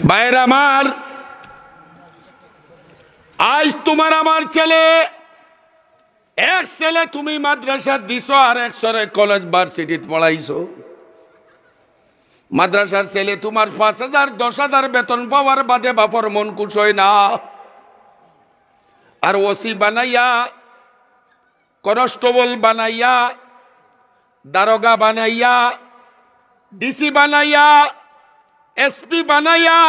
ভাইয়ের আমার, আজ তোমার আমার ছেলে, এক ছেলে তুমি মাদ্রাসা দিছো আর এক ছেলে কলেজ ভার্সিটিতে পড়াইছো। মাদ্রাসার ছেলে তোমার ৫,০০০ ১০,০০০ বেতন পাওয়ার বাদে বাপর মন খুশ হয় না। আর ওসি বানাইয়া, কনস্টেবল বানাইয়া, দারোগা বানাইয়া, ডিসি বানাইয়া, এসপি বানাইয়া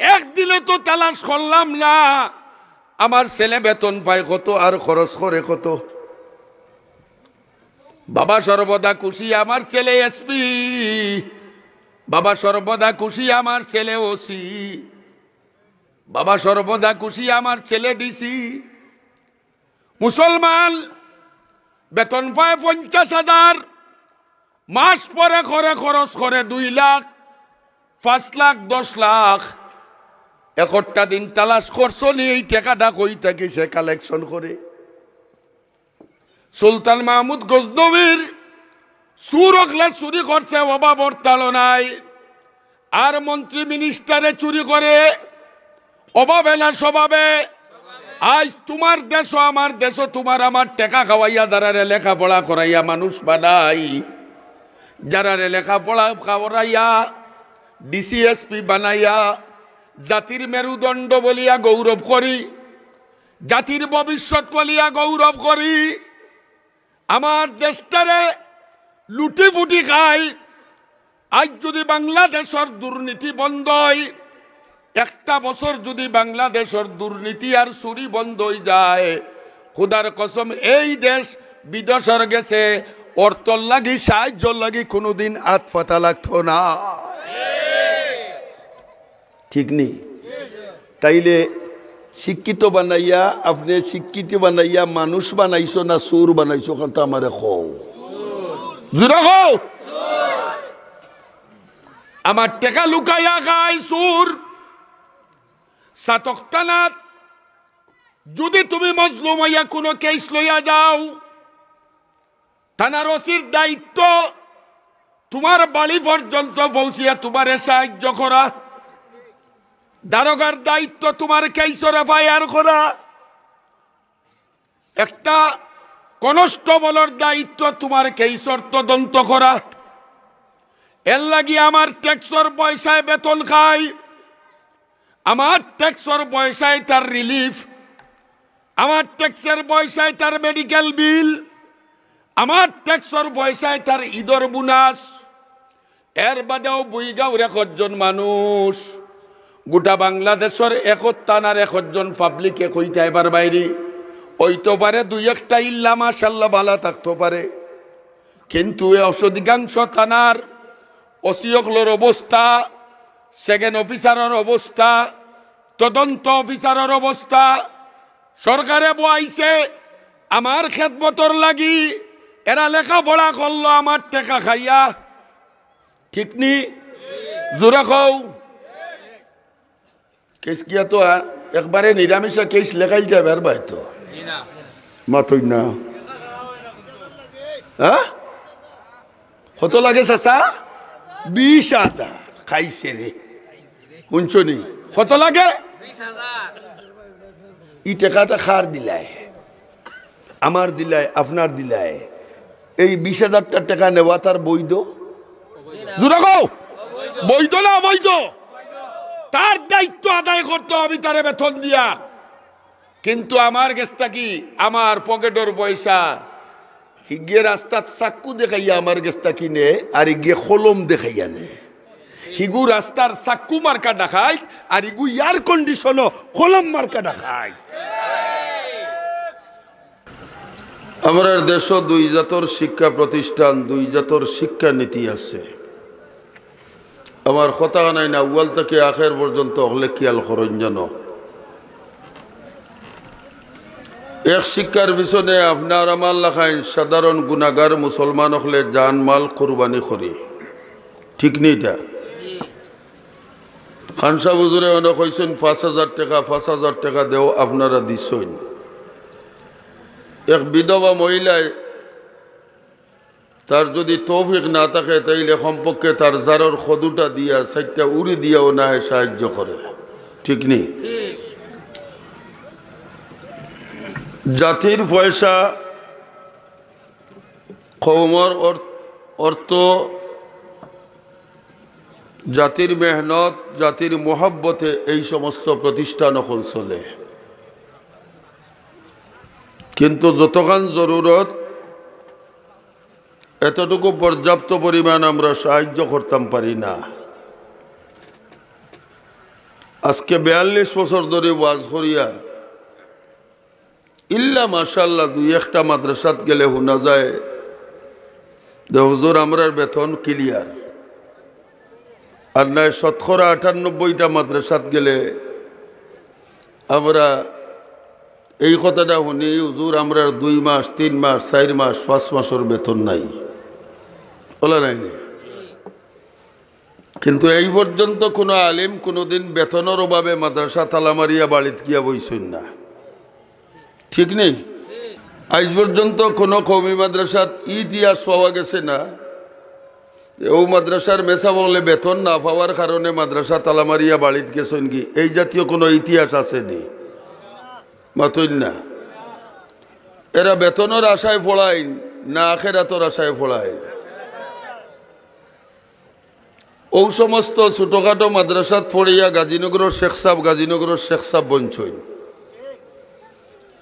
একদিনে তো তালাশ করলাম না আমার ছেলে বেতন পায় কত আর খরচ করে কত। বাবা সর্বদা খুশি আমার ছেলে এসপি, বাবা সর্বদা খুশি আমার ছেলে ওসি, বাবা সর্বদা খুশি আমার ছেলে ডিসি। মুসলমান বেতন পায় ৫০,০০০, মাস পরে করে খরচ করে ২ লাখ, ৫ লাখ, ১০ লাখ। একটা দিন তালাশ করছো নি এই টাকাটা কই থেকে সে কালেকশন করে। সুলতান মাহমুদ গজনবীর চুর অগলা চুরি করছে, অভাবর তাড়নায়। আর মন্ত্রী মিনিস্টারে চুরি করে অভাবে না স্বভাবে। আজ তোমার দেশ আমার দেশ, তোমার আমার টাকা খাওয়াইয়া যারারে লেখাপড়া করাইয়া মানুষ বানাই, যারারে লেখাপড়া খাওয়াইয়া ডিসিএসপি বানাইয়া জাতির মেরুদণ্ড বলিয়া গৌরব করি, জাতির ভবিষ্যৎ বলিয়া গৌরব করি। আমার দেশটারে লুটি ফুটি খাই। আজ যদি বাংলাদেশের দুর্নীতি বন্ধ হয়, একটা বছর যদি বাংলাদেশের দুর্নীতি আর চুরি বন্ধ হয়ে যায়, খুদার কসম এই দেশ বিদেশের গেছে অর্থর লাগি সাহায্য লাগি কোনোদিন হাত পাতা লাগতো না। ঠিক নেই? তাইলে শিক্ষিত বানাইয়া আপনি শিক্ষিত বানাইয়া মানুষ বানাইছো না সুর বানাইছো? কথা আমারে কও, জোরে কও। আমার টাকা লুকাইয়া খায় সুর। সাতকতানাত যদি তুমি মজলুম হইয়া কোনো কেস লইয়া যাও, থানার ওসির দায়িত্ব তোমার বাড়ি পর্যন্ত পৌঁছিয়া তোমারে সাহায্য করা, দারোগার দায়িত্ব তোমার কেসর এফআইআর করা, একটা কনস্টেবলের দায়িত্ব তোমার কেসর তদন্ত করা। এর লাগি আমার ট্যাক্সর পয়সায় বেতন খাই, আমার ট্যাক্সর পয়সায় তার রিলিফ, আমার ট্যাক্সের পয়সায় তার মেডিকেল বিল, আমার ট্যাক্সর পয়সায় তার ঈদর বোনাস। এর বাদেও বুইগাঁওর ১০০ মানুষ, গোটা বাংলাদেশের ১ থানার ১০০ পাবলিকে কইতে এবার বাইরে হইতে পারে ২-১টা ইল্লা মাশাল্লাহ ভালো থাকতে পারে, কিন্তু অধিকাংশ থানার ওসিয়কলোর অবস্থা, সেকেন্ড অফিসারের অবস্থা, তদন্ত অফিসারের অবস্থা, সরকারে বইছে আমার খেদমতর লাগি, এরা লেখাপড়া করলো আমার টাকা খাইয়া। ঠিক নি? জোরে কও। কেস কিয়া তো একবারে নিরামিষা কেস লেখাই যাবে আর ভাই তো মাতই না। হ্যাঁ কত লাগে চাচা? ২০,০০০ খাইছে রে, শুনছো নি? কত লাগে? ২০,০০০। ই টাকাটা খার দিলায়, আমার দিলায়, আপনার দিলায়। এই ২০,০০০ টাকা নেওয়া তার বৈধ? জোরে কও, বৈধ না অবৈধ? তার দায়িত্ব আদায় করতে হবে তারে বেতন দিয়া। কিন্তু আমার গেছটা কি? আমার পকেটের পয়সা হিগিয়ে রাস্তার চাক্কু দেখাইয়া আমার গেছটা কিনে আর গিয়ে কলম দেখাইয়া নে। হিগু রাস্তার চাক্কু মার্কা দেখায় আর ইগু এয়ার কন্ডিশনও কলম মার্কা দেখায়। আমার দেশ ২ জাতর শিক্ষা প্রতিষ্ঠান, ২ জাতর শিক্ষা নীতি আছে। আমার কথা নাই না, আউয়াল থেকে আখের পর্যন্ত হলে খেয়াল করেন যেন। এক শিক্ষার পিছনে আপনার আমার লেখায় সাধারণ গুণাগার মুসলমান হলে জান মাল কোরবানি করি। ঠিক নেই? এটা খানসা হুজুরে অনেক হয়েছেন ৫,০০০ টাকা, ৫,০০০ টাকা দেও আপনারা দিচ্ছেন। এক বিধবা মহিলায় তার যদি তৌফিক না থাকে তাইলে কমপক্ষে তার জারর খদুটা দিয়া সাইটটা উড়ি দিয়াও না সাহায্য করে, ঠিক নেই? জাতির পয়সা কওমর অর্থ, জাতির মেহনত, জাতির মোহাব্বতে এই সমস্ত প্রতিষ্ঠান এখন চলে। কিন্তু যতখান জরুরত এতটুকু পর্যাপ্ত পরিমাণ আমরা সাহায্য করতাম পারি না। আজকে 42 বছর ধরে ওয়াজ করিয়ার ইল্লা মাশাআল্লাহ দুই একটা মাদ্রাসাত গেলে শোনা যায় যে হুজুর আমরার বেতন ক্লিয়ার, আর নয় 98-98টা মাদ্রাসাত গেলে আমরা এই কথাটা শুনি হুজুর আমরা 2 মাস 3 মাস 4 মাস 5 মাসের বেতন নাই, বলা নাই। কিন্তু এই পর্যন্ত কোনো আলিম কোনোদিন বেতনের অভাবে মাদ্রাসা তালা মারিয়া বাড়িতে গিয়া বইছেন না, ঠিক নেই? আজ পর্যন্ত কোনো কওমি মাদ্রাসাত ইতিহাস পাওয়া গেছে না ও মাদ্রাসার মেসা বলে বেতন না পাওয়ার কারণে মাদ্রাসা তালা মারিয়া বাড়িতে গেছেন কি, এই জাতীয় কোনো ইতিহাস আসেনি, মাতইন না। এরা বেতনের আশায় পড়ায় না আখেরাতর আশায় পড়ায়। ও সমস্ত ছোটখাটো মাদ্রাসাত পড়িয়া গাজীনগরের শেখ সাহেব বঞ্চইন।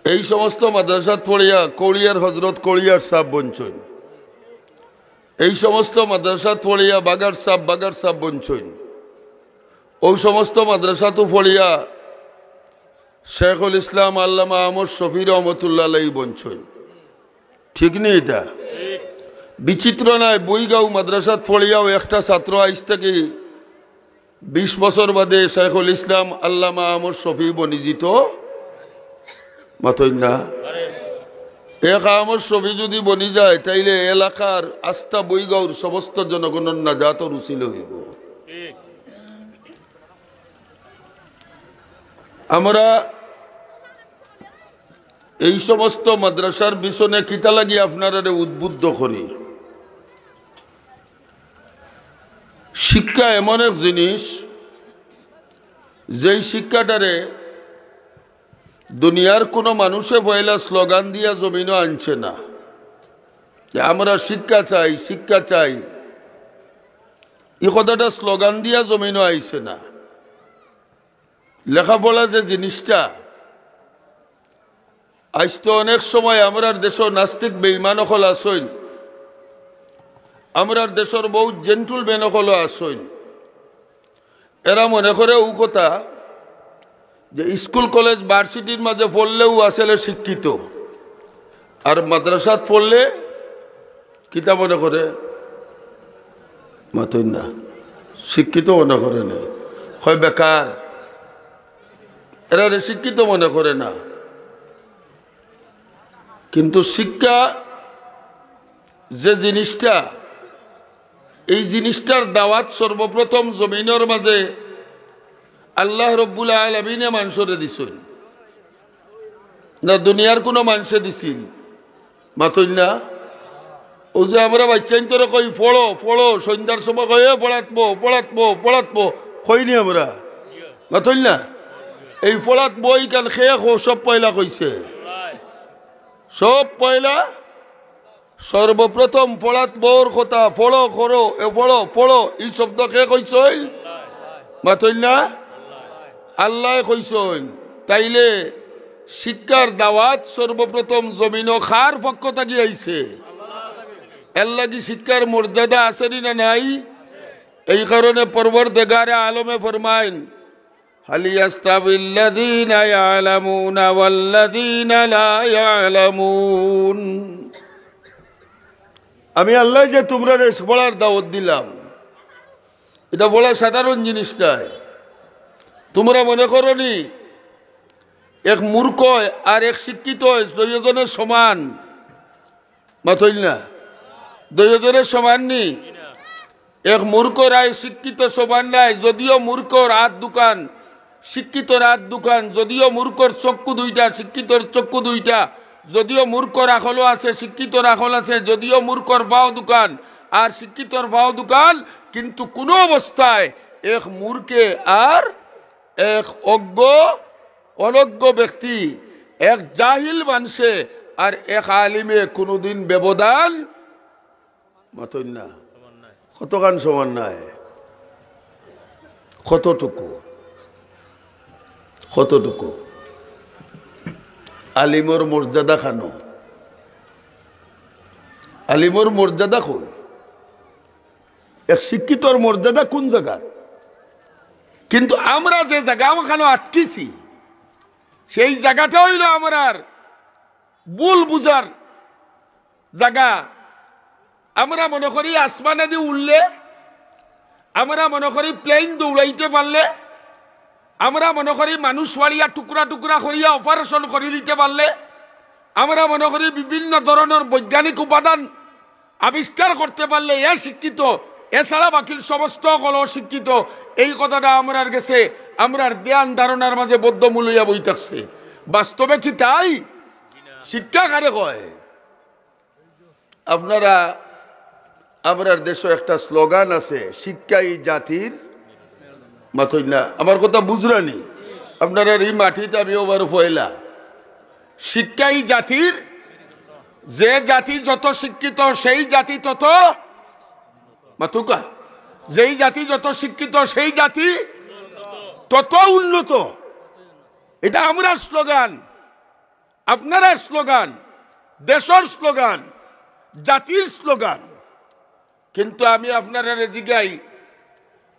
এই সমস্ত মাদ্রাসাত পড়িয়া কড়িয়ার হজরত কড়িয়ার সাহেব বঞ্চইন। এই সমস্ত মাদ্রাসাত পড়িয়া বাগার সাহেব বঞ্চইন। ও সমস্ত মাদ্রাসাতো পড়িয়া শেখুল ইসলাম আল্লামা আহমদ শফি রহমতুল্লাহ আলাইহি বঞ্চইন, ঠিক নেই? এটা বিচিত্র নয়। বইগাঁও মাদ্রাসাত পড়িয়াও একটা ছাত্র আইস থেকে 20 বছর বাদে শেখুল ইসলাম আল্লামা আহমদ শফি বনিজিত, মাতইন না? এক আহমদ শফি যদি বনি যায় তাইলে এলাকার আস্থা বইগাঁওর সমস্ত জনগণের নাজাতর উচিল হইব। আমরা এই সমস্ত মাদ্রাসার পিছনে কিতা লাগি আপনারা উদ্বুদ্ধ করি। শিক্ষা এমন এক জিনিস যেই শিক্ষাটারে দুনিয়ার কোনো মানুষে পয়লা স্লোগান দিয়া জমিনও আনছে না যে আমরা শিক্ষা চাই, এই কথাটা স্লোগান দিয়া জমিনও আইছে না। লেখাপড়া যে জিনিসটা আজ তো অনেক সময় আমরার দেশের নাস্তিক বেঈমান হল আসইন, আমরার দেশের বহু জেন্টলম্যান হল আসইন। এরা মনে করে ও কথা যে স্কুল কলেজ ভার্সিটির মাঝে পড়লেও আসলে শিক্ষিত, আর মাদ্রাসাত পড়লে কিতা মনে করে, মাতইন না, শিক্ষিত মনে করে না, হয় বেকার। এরা শিক্ষিত মনে করে না। কিন্তু শিক্ষা যে জিনিসটা, এই জিনিসটার দাওয়াত সর্বপ্রথম জমিনের মাঝে আল্লাহ রব্বুল আলামিনে মানুষরে দিছেন না দুনিয়ার কোনো মানুষে দিছিল, মাতইন না? ও যে আমরা বাচ্চাইন তোরা কই পড়ো সন্ধ্যার সময় কয়ে পড়াতবো কইনি আমরা, মাতইন না? এই পড়াত বই কান খেয়ে সব পয়লা কইছে, সব পয়লা সর্বপ্রথম পড়াত বউর কথা পড়ো এই শব্দ কে কইছইল, মাতইন না? আল্লাহ কইছইন। তাইলে শিক্ষার দাওয়াত সর্বপ্রথম জমিন খার পক্ষ থাকি আইছে। এর লাগি শিক্ষার মর্যাদা আসেনি না নাই? এই কারণে পরবর্তীকারে আলমে ফরমাইন হাল ইয়াস্তাবিল্লাযীনা ইয়ালামুনা ওয়াল্লাযীনা লা ইয়ালামুন। আমি আল্লাহ যে তোমরা পড়ার দাওয়াত দিলাম, এটা বলা সাধারণ জিনিস নয়। তোমরা মনে করো নি এক মূর্খ আর এক শিক্ষিত দুইজনের সমান, মাতইল না? দুইজনের সমান নি। এক মূর্খ রায় শিক্ষিত সমান নাই, যদিও মূর্খর হাত দোকান শিক্ষিতর হাত দোকান, যদিও মূর্খর চক্ষু দুইটা শিক্ষিতর চক্ষু দুইটা, যদিও মূর্খ রাখলও আছে, শিক্ষিত রাখল আছে, যদিও মূর্খর ভাও দোকান আর শিক্ষিতর ভাও দোকান, কিন্তু কোনো অবস্থায় এক মূর্খে আর এক অনজ্ঞ ব্যক্তি, এক জাহিল মানুষে আর এক আলিমে কোনোদিন ব্যবধান মতন না। কতখান সমান নাই? কতটুকু আলিমর মর্যাদা খানো, আলিমর মর্যাদা কই? এক শিক্ষিতর মর্যাদা কোন জায়গা? কিন্তু আমরা যে জায়গা ওখানে আটকেছি সেই জায়গাটা হইল আমার ভুল বুঝার জায়গা। আমরা মনে করি আসমানে দিয়ে উঠলে, আমরা মনে করি প্লেন দৌড়াইতে পারলে, আমরা মনে করি মানুষ মারিয়া টুকরা টুকরা করিয়া অপারেশন করে দিতে পারলে, আমরা মনে করি বিভিন্ন ধরনের বৈজ্ঞানিক উপাদান আবিষ্কার করতে পারলে এ শিক্ষিত, এছাড়া বাকি সমস্ত হল শিক্ষিত। এই কথাটা আমরার গেছে আমরার ধ্যান ধারণার মাঝে বদ্ধমূল হইয়া বইতেছে। বাস্তবে কি তাই? শিক্ষা কারে কয়? আপনারা আমরার দেশে একটা স্লোগান আছে, শিক্ষাই জাতির মাথই না। আমার কথা বুঝলানি আপনারা? এই মাটিতে আমি ওবার পয়লা, শিক্ষাই জাতির, যে জাতি যত শিক্ষিত সেই জাতি তত মাতুকা, যেই জাতি যত শিক্ষিত সেই জাতি তত উন্নত। এটা আমরা স্লোগান, আপনারা স্লোগান, দেশের স্লোগান, জাতির স্লোগান। কিন্তু আমি আপনারা জিগাই,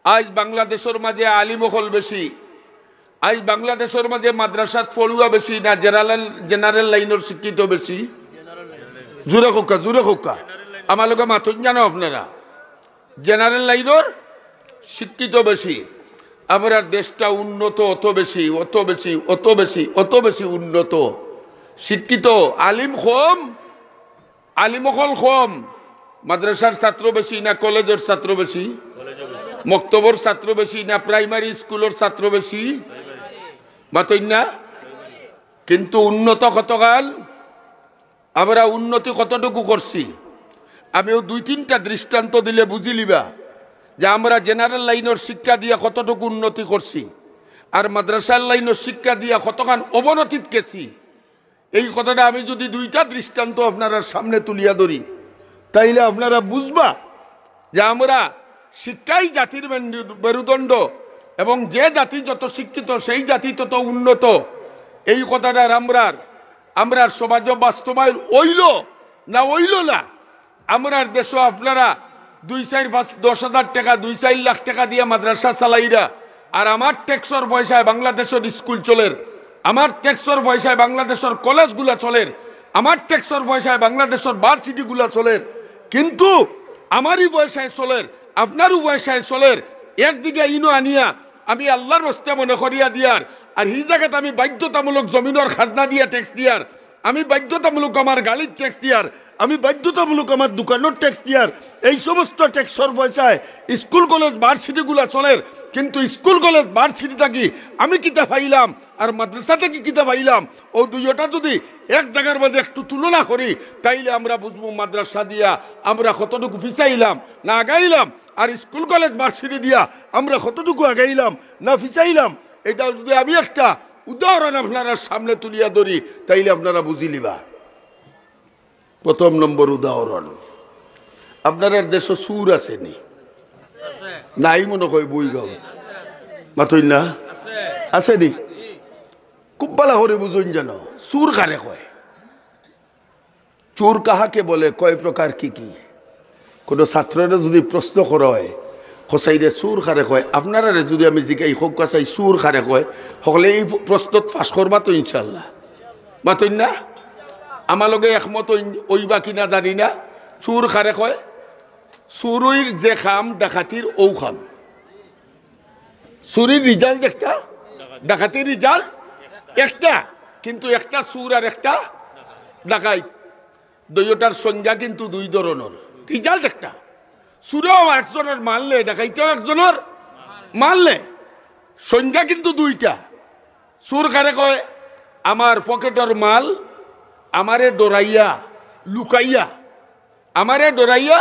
আজ বাংলাদেশের মাঝে আলিমহল বেশি, আজ বাংলাদেশের মাঝে মাদ্রাসাত পড়ুয়া বেশি না জেনারেল লাইনের শিক্ষিত বেশি? জোরে খোকা আমার লোকে মাথুন জানো আপনারা, জেনারেল লাইনের শিক্ষিত বেশি। আমরা দেশটা উন্নত অত বেশি, অত বেশি, অত বেশি, অত বেশি উন্নত। শিক্ষিত আলিম কম, আলিমহল কম। মাদ্রাসার ছাত্র বেশি না কলেজের ছাত্র বেশি? মক্তবর ছাত্র বেশি না প্রাইমারি স্কুলের ছাত্র বেশি? মাতই না? কিন্তু উন্নত কতকাল? আমরা উন্নতি কতটুকু করছি? আমিও 2-3টা দৃষ্টান্ত দিলে বুঝিলিবা যে আমরা জেনারেল লাইনের শিক্ষা দিয়ে কতটুকু উন্নতি করছি আর মাদ্রাসার লাইনের শিক্ষা দিয়ে কতখান অবনতিত গেছি। এই কথাটা আমি যদি 2টা দৃষ্টান্ত আপনারা সামনে তুলিয়া ধরি তাইলে আপনারা বুঝবা যে আমরা শিক্ষাই জাতির মেরুদণ্ড এবং যে জাতি যত শিক্ষিত সেই জাতি তত উন্নত। এই কথাটার আমরা সমাজ বাস্তবায়ন হইল না হইল না? আমরার দেশে আপনারা 2-4-5-10,000 টাকা 2-4 লাখ টাকা দিয়ে মাদ্রাসা চালাইরা, আর আমার ট্যাক্সর পয়সায় বাংলাদেশের স্কুল চলের, আমার ট্যাক্সর পয়সায় বাংলাদেশের কলেজগুলা চলের, আমার ট্যাক্সর পয়সায় বাংলাদেশের ভার্সিটিগুলা চলের। কিন্তু আমারই পয়সায় চলের, আপনারও পয়সায় চলের। একদিকে ইনো আনিয়া আমি আল্লাহর রাস্তে মনে করিয়া দিয়ার, আর এই জায়গাতে আমি বাধ্যতামূলক জমিনের খাজনা দিয়া ট্যাক্স দিয়ার, আমি বাধ্যতামূলক আমার গাড়ির ট্যাক্স দিয়ার, আমি বাধ্যতামূলক আমার দোকানের ট্যাক্স দিয়ার। এই সমস্ত ট্যাক্সর পয়সায় স্কুল কলেজ ভার্সিটিগুলা চলের। কিন্তু স্কুল কলেজ ভার্সিটি থাকি আমি কিতা পাইলাম আর মাদ্রাসা থেকে কিতা পাইলাম, ও দুইটা যদি এক জায়গার মাঝে একটু তুলনা করি তাইলে আমরা বুঝবো মাদ্রাসা দিয়া আমরা কতটুকু পিছাইলাম না আগাইলাম, আর স্কুল কলেজ ভার্সিটি দিয়া আমরা কতটুকু আগাইলাম না পিছাইলাম। এটা যদি আমি একটা উদাহরণ আপনারা সামনে তুলিয়া ধরি তাইলে আপনারা বুঝিলিবা। প্রথম নম্বর উদাহরণ, আপনারা দেশে সুর আসেনি নাই? মনে হয় বই গাও মাতই না আসেনি? খুব ভালো করে বুঝুন যেন সুর কারে কয়, চোর কাহাকে বলে, কয় প্রকার কি কি? কোনো ছাত্ররা যদি প্রশ্ন করা হয় সচাইরে সুর খারে কয়, আপনারা যদি আমি জিগাই হোক কাছাই সুর খারে কয়, সকলে এই প্রশ্নত ফাঁস করবা তো ইনশাল্লাহ। মাতই না? আমার লগে একমত ওইবা কিনা জানি না। চুর খারে কয়, চুরির যে খাম ডাকাতির ও খাম। চুরির রিজাল্ট একটা, ডাকাতির রিজাল্ট একটা, কিন্তু একটা চুর আর একটা ডাকাই, দুইটার সংজ্ঞা কিন্তু 2 ধরনের। রিজাল্ট একটা, চুরেও একজনের মারলে ডাকাইতেও একজনের মারলে, সংজ্ঞা কিন্তু 2টা। চুর খারে কয় আমার পকেটের মাল আমারে ডরাইয়া লুকাইয়া আমারে ডরাইয়া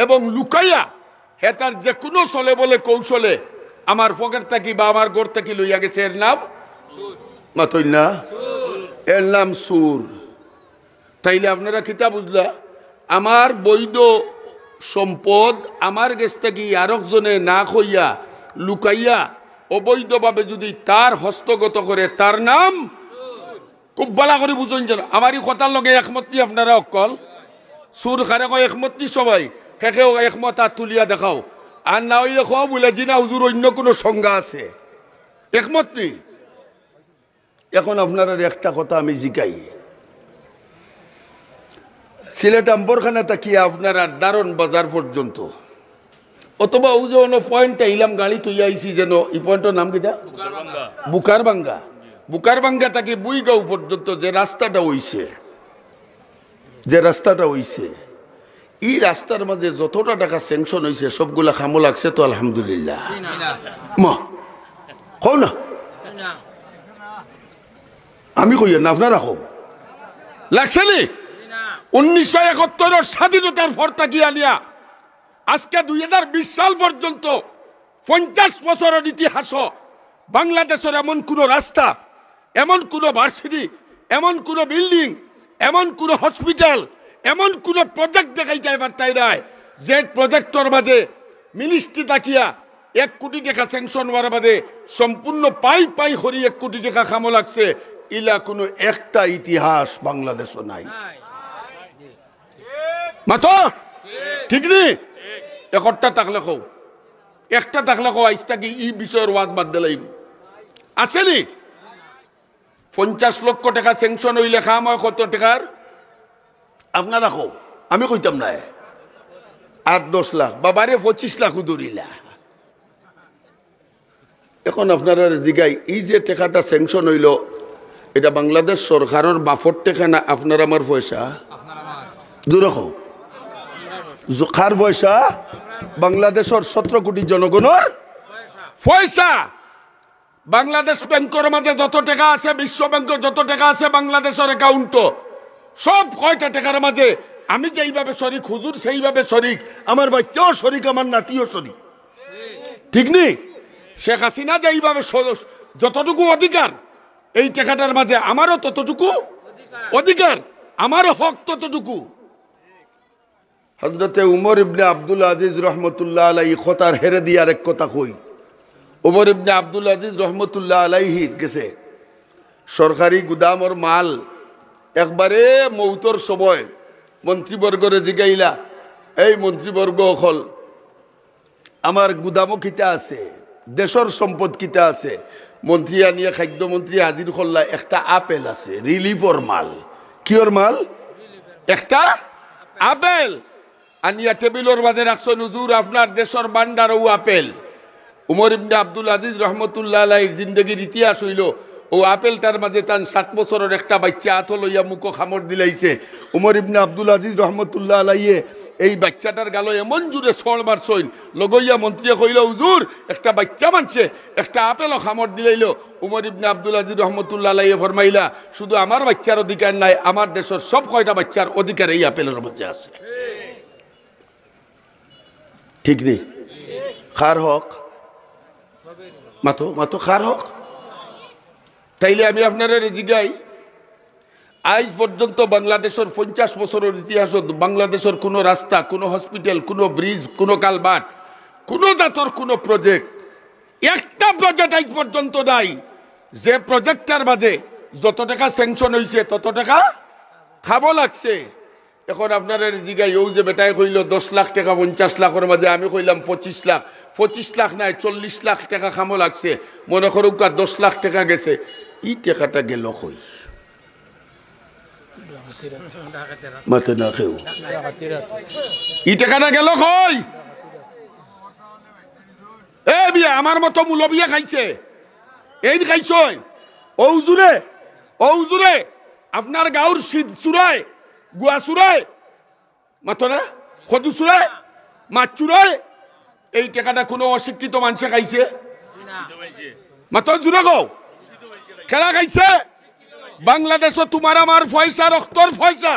এবং লুকাইয়া হেতার যে কোনো চলে বলে কৌশলে আমার পকেট থাকি বা আমার ঘর থাকি লইয়া গেছে এর নাম মাতই না এর নাম সুর। তাইলে আপনারা কিতা বুঝলা আমার বৈধ সম্পদ আমার কাছ থেকে আরেকজনে না কইয়া লুকাইয়া অবৈধভাবে যদি তার হস্তগত করে তার নাম খুব ভালো করে বুঝুন যেন আমারই কথার লগে একমত নি আপনারা অকল সুর খারে কয় একমত নি সবাই কেউ একমত আর তুলিয়া দেখাও আর না হইলে খাও বলে জিনা হুজুর অন্য কোনো সংজ্ঞা আছে একমত নি। এখন আপনারা একটা কথা আমি জিকাই সিলেট আম্বরখানা তাকিয়ে আপনারা দারুণ বাজার পর্যন্ত অথবা ও যে অন্য পয়েন্ট আইলাম গাড়ি তুই আইসি যেন এই পয়েন্টের নাম কিটা বুকারবাঙ্গা বুকারবাঙ্গা তাকে বুইগাঁও পর্যন্ত যে রাস্তাটা হইছে এই রাস্তার মাঝে যতটা টাকা স্যাংশন হয়েছে সবগুলা খামো লাগছে তো আলহামদুলিল্লাহ মা কও না আমি কই না আপনারা কও লাগছে নি 1971 স্বাধীনতার পর তাকিয়া নিয়া আজকে 2020 সাল পর্যন্ত 50 বছরের ইতিহাস বাংলাদেশের এমন কোনো রাস্তা এমন কোনো ভার্সিটি এমন কোনো বিল্ডিং এমন কোনো হসপিটাল এমন কোনো প্রজেক্ট দেখাইতে এবার তাই নাই যে প্রজেক্টর মাঝে মিনিস্ট্রি তাকিয়া 1 কোটি টাকা স্যাংশন হওয়ার বাদে সম্পূর্ণ পাই হরি 1 কোটি টাকা খামো লাগছে ইলা কোনো একটা ইতিহাস বাংলাদেশও নাই মাতো ঠিক নি একটা থাকলে আইসটা কি এই বিষয়ের ওয়াজ বাদ দিলাম আসেনি 50 লক্ষ টাকা স্যাংশন হইলে খাম হয় কত টাকার আপনারা কও আমি কইতাম না 8-10 লাখ বাবারে 25 লাখ ধরিলা এখন আপনারা জিগাই এই যে টাকাটা স্যাংশন হইল এটা বাংলাদেশ সরকারের বাফর টাকা না আপনার আমার পয়সা দূরে কও কার পয়সা বাংলাদেশের 17 কোটি জনগণের পয়সা বাংলাদেশ ব্যাংকের মাঝে যত টাকা আছে বিশ্ব ব্যাংকের যত টাকা আছে বাংলাদেশের অ্যাকাউন্ট সব কয়টা টাকার মাঝে আমি যেইভাবে শরিক হুজুর সেইভাবে শরিক আমার বাচ্চাও শরিক আমার নাতিও শরিক ঠিক নি শেখ হাসিনা যেইভাবে যতটুকু অধিকার এই টাকাটার মাঝে আমারও ততটুকু অধিকার আমারও হক ততটুকু। হযরতে উমর ইবনে আব্দুল আজিজ রহমতুল্লাহ আলাইহি খতার হেরে দিয়ার এক কথা কই উমর ইবনে আব্দুল আজিজ রহমতুল্লাহ আলাইহির গেছে সরকারি গুদামর মাল একবারে মৌতর সময় মন্ত্রীবর্গরে জিগাইলা এই মন্ত্রীবর্গ হল আমার গুদামও কিতা আছে দেশের সম্পদ কিতা আছে মন্ত্রী আনিয়া খাদ্যমন্ত্রী হাজির করলা একটা আপেল আছে রিলিফর মাল কিয়র মাল একটা আপেল আনিয়া টেবিলর মাঝে রাখছেন হুজুর আপনার দেশের বান্ডার ও আপেল উমর ইবনে আব্দুল আজিজ রহমতুল্লাহ আলাইহির জিন্দগির ইতিহাস হইল ও আপেলটার মাঝে তান 7 বছরের একটা বাচ্চা হাত লইয়া মুখো খামড় দিলাইছে উমর ইবনে আব্দুল আজিজ রহমতুল্লাহ আলাইহি এই বাচ্চাটার গালো এমন জুড়ে সড় মারছইন লগইয়া মন্ত্রী কইল হুজুর একটা বাচ্চা মানছে একটা আপেলও খামড় দিলাইল উমর ইবনে আব্দুল আজিজ রহমতুল্লাহ আলাইহি ফরমাইলা শুধু আমার বাচ্চার অধিকার নাই আমার দেশের সব কয়টা বাচ্চার অধিকার এই আপেলের মধ্যে আছে ঠিক নেই খার হক মাতো খার হক তাইলে আমি আপনারা জিগাই আজ পর্যন্ত বাংলাদেশের 50 বছরের ইতিহাস বাংলাদেশের কোনো রাস্তা কোনো হসপিটাল কোনো ব্রিজ কোনো কালভার্ট কোনো জাতর কোনো প্রজেক্ট একটা প্রজেক্ট আজ পর্যন্ত নাই যে প্রজেক্টটার মাঝে যত টাকা স্যাংশন হয়েছে তত টাকা খাবো লাগছে। এখন আপনারা জিগাই ও যে বেটায় কইল 10 লাখ টাকা 50 লাখের মাঝে আমি কইলাম 25 লাখ নাই 40 লাখ টাকা খামো লাগছে মনে করুক 10 লাখ টাকা গেছে এই টাকাটা গেল কই মাতে না খেও এই টাকাটা গেল কই এ বিয়া আমার মতো মুলবিয়া খাইছে এই খাইছই ও হুজুরে আপনার গাঁর শীত চুরায় গুয়া চুরায় মাতো না খদু চুরায় মাছ চুরায় এই টাকাটা কোনো অশিক্ষিত মানুষে খাইছে মাতো জুড়ে গো খেলা খাইছে বাংলাদেশও তোমার আমার পয়সা রক্তর পয়সা,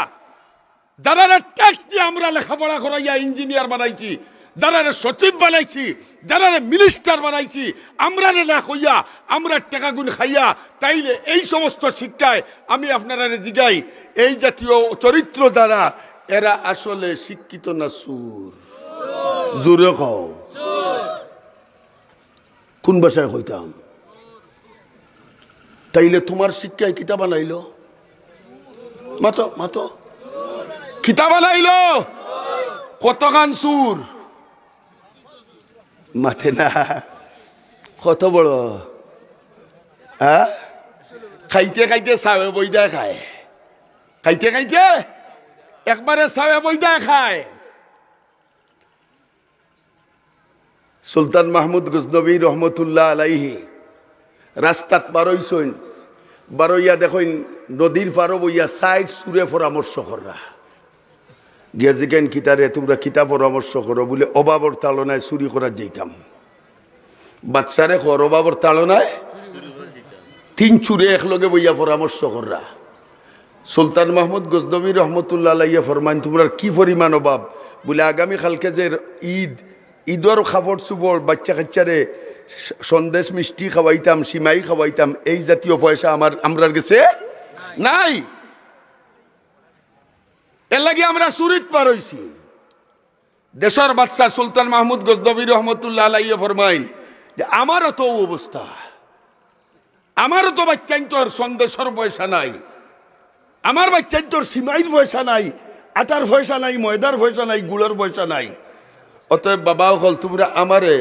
যারা ট্যাক্স দিয়ে আমরা লেখাপড়া করাইয়া ইঞ্জিনিয়ার বানাইছি, যারা সচিব বানাইছি, যারা মিনিস্টার বানাইছি, আমরা না হইয়া আমরা টাকা গুণ খাইয়া, তাইলে এই সমস্ত শিক্ষায় আমি আপনারা জিগাই, এই জাতীয় চরিত্র দ্বারা এরা আসলে শিক্ষিত না সুর? জোরে কও, কোন ভাষায় কইতাম? তাইলে তোমার শিক্ষায় কিতাব বানাইল, মাতো মাতো কিতাব বানাইল কতখান সুর? মাথে না কত বড়, হ্যাঁ? খাইতে খাইতে সাবে বইদা খায়, খাইতে খাইতে একবারে সাবে বইদা খায়। সুলতান মাহমুদ গজনবী রহমতুল্লাহ আলাইহি রাস্তাত বারইছইন, বারইয়া দেখইন নদীর পারো বইয়া সাইড সুরে পরামর্শ কররা গিয়া জিজ্ঞেন কিতারে তোমরা কিতা পরামর্শ করো, বলে অভাবর তাড়নায় চুরি করার যেতাম। বাচ্চারে খর অভাবর তাড়নায় তিন চুরে একলগে বইয়া পরামর্শ কররা। সুলতান মাহমুদ গজনবী রহমতুল্লাহ আলাইহি ফরমান তোমরা কি পরিমাণ অভাব, বলে আগামী কালকে যে ঈদ, ঈদর খাবার চুবর বাচ্চা কাচ্চারে সন্দেশ মিষ্টি খাওয়াইতাম, সিমাই খাওয়াইতাম, এই জাতীয় পয়সা আমরার গেছে নাই। এর লাগে আমরা চুরিত পার হইছি। দেশের বাদশা সুলতান মাহমুদ গজনবী রহমতুল্লাহ আলাইহি ফরমাইন যে আমারও তো অবস্থা, আমারও তো বাচ্চাইন তোর সন্দেশের পয়সা নাই, আমার বাচ্চাইন তোর সিমাইর পয়সা নাই, আটার পয়সা নাই, ময়দার পয়সা নাই, গুড়ের পয়সা নাই। অতএব বাবাও হল তোমরা আমারে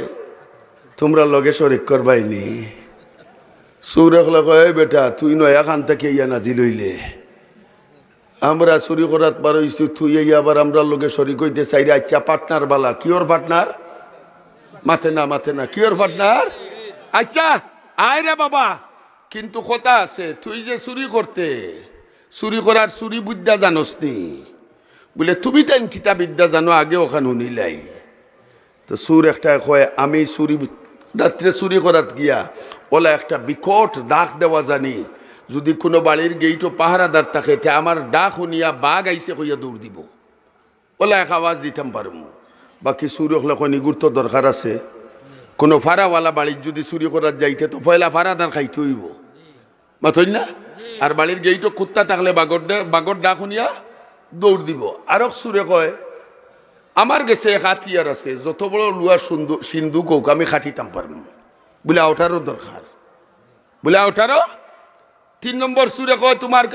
তোমরা লগে শরিক করবাইনি। সুর হল কয় বেটা তুই নয় এখান থেকে ইয়া নাজি লইলে, আমরা চুরি করাত পারইছি, তুই আবার আমরা লগে শরিক হইতে চাইরে। আচ্ছা পার্টনার বালা, কিওর পার্টনার? মাথে না মাথে না, কিওর পার্টনার? আচ্ছা আয় রে বাবা, কিন্তু কথা আছে, তুই যে চুরি করতে, চুরি করার চুরি বিদ্যা জানোস নি? বলে তুমি তাই কিতা বিদ্যা জানো, আগে ওখানে শুনিলাই। তো সুর একটা কয় আমি চুরি রাত্রে চুরি করাত গিয়া ওলা একটা বিকট ডাক দেওয়া জানি, যদি কোনো বাড়ির গেইটো পাহারাদার থাকে তে আমার ডাক শুনিয়া বাঘ আইসে কইয়া দৌড় দিব, ওলা এক আওয়াজ দিতাম পারমু। বাকি চুরি হলে কয় নিগুর তো দরকার আছে, কোনো ফাড়াওয়ালা বাড়ির যদি চুরি করার যাইতে তো পয়লা ফাড়াদার খাইতে হইব, মাথই না? আর বাড়ির গেইটো কুত্তা থাকলে বাঘর ডাক শুনিয়া দৌড় দিব। আরক সুরে কয় আমার গেছে এক হাতিয়ার আছে, যত বড় লুয়ার সিন্ধুক হোক আমি খাটিতাম পারবো, বলে ওঠারও দরকার, বলে ওঠারও। 3 নম্বর সুরে কয় তোমার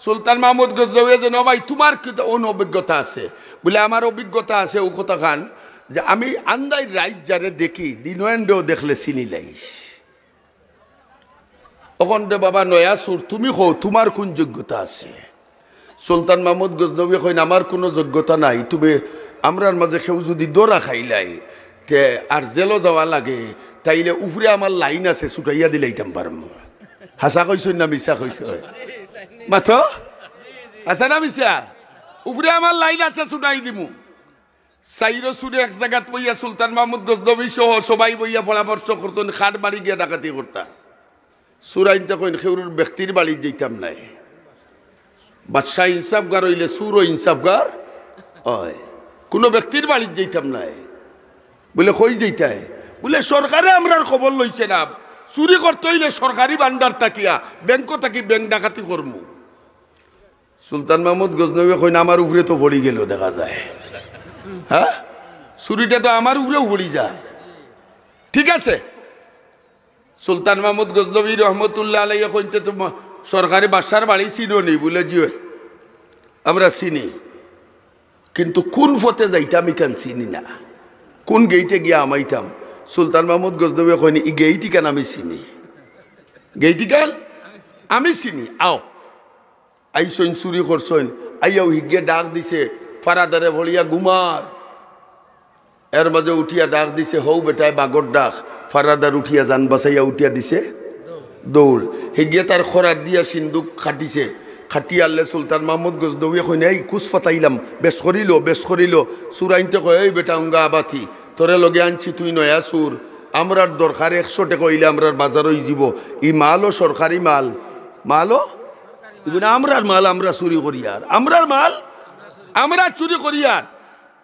সুলতান মাহমুদ গজনবী যেন ভাই তোমার কি অভিজ্ঞতা আছে? বলে আমার অভিজ্ঞতা আছে ও কথা খান যে আমি আন্দাই রাইট যারে দেখি দিনও দেখলে চিনি লাইস। তখন রে বাবা নয়া সুর তুমি কও তোমার কোন যোগ্যতা আছে? সুলতান মাহমুদ গজনবী কইন আমার কোনো যোগ্যতা নাই, তুমি আমরার মাঝে কেউ যদি দৌড়া খাইলাই তে আর জেলও যাওয়া লাগে তাইলে উপরে আমার লাইন আছে ছুটাইয়া দিলাইতাম পারমু। হাসা কইস না মিছা কইস? মাথ আচ্ছা না মিছা? উপরে আমার লাইন আছে ছুটাই দিমু। চাইরো সুরে এক জায়গাত বইয়া সুলতান মাহমুদ গজনবী সহ সবাই বইয়া পরামর্শ করতেন, খাট বাড়ি গিয়া ডাকাতি করতাম। সুরাইনতে কইন সেউর ব্যক্তির বাড়ি যেতাম নাই, বাদশাহ ইনসাফগার হইলে সুরও ইনসাফগার হয়, কোনো ব্যক্তির বাড়ির যেতাম নাই। বলে কই যেতাই? বলে সরকারে আমরার খবর লইছে না, চুরি করতে হইলে সরকারি বান্ডার তাকিয়া ব্যাংক থাকি ব্যাংক ডাকাতি করমু। সুলতান মাহমুদ গজনবী কইন আমার উপরে তো পড়ি গেল দেখা যায়, হ্যাঁ চুরিটা তো আমার উপরেও পড়ি যায়। ঠিক আছে, সুলতান মাহমুদ গজনবী রহমতুল্লাহ আলাইহি কইতে তো সরকারি বাসার বাড়ি চিনো নি? বলে জিও আমরা চিনি, কিন্তু কোন পথে যাইতাম ইখান চিনি না, কোন গেইটে গিয়া আমাইতাম। সুলতান মাহমুদ গজনবী কইনি ই গেইটি কেন আমি চিনি, গেইটি কেন আমি চিনি। আও আইসইন চুরি করছইন, আইয়াও হিগে ডাক দিছে ফারাদারে ভলিয়া গুমার, এর মাঝে উঠিয়া ডাক দিছে হৌ বেটায় বাগর ডাক, ফারাদার উঠিয়া যান বাসাইয়া উঠিয়া দিছে দৌড়। হিগে তার খরাক দিয়া সিন্ধুক খাটিছে, খাটি আনলে সুলতান মাহমুদ গজনবী কইন এই কুচ পাতাইলাম, বেশ করিল। সুর আইনতে কয় এই বেটা উঙ্গা আবাথি তোরে লগে আনছি, তুই নয়া সুর, আমরার দরকার 100 টাকা হইলে আমরার বাজার হয়ে যাব, ই মালও সরকারি মালও আমরার মাল আমরা চুরি করি আর আমরার মাল আমরা চুরি করিয়ার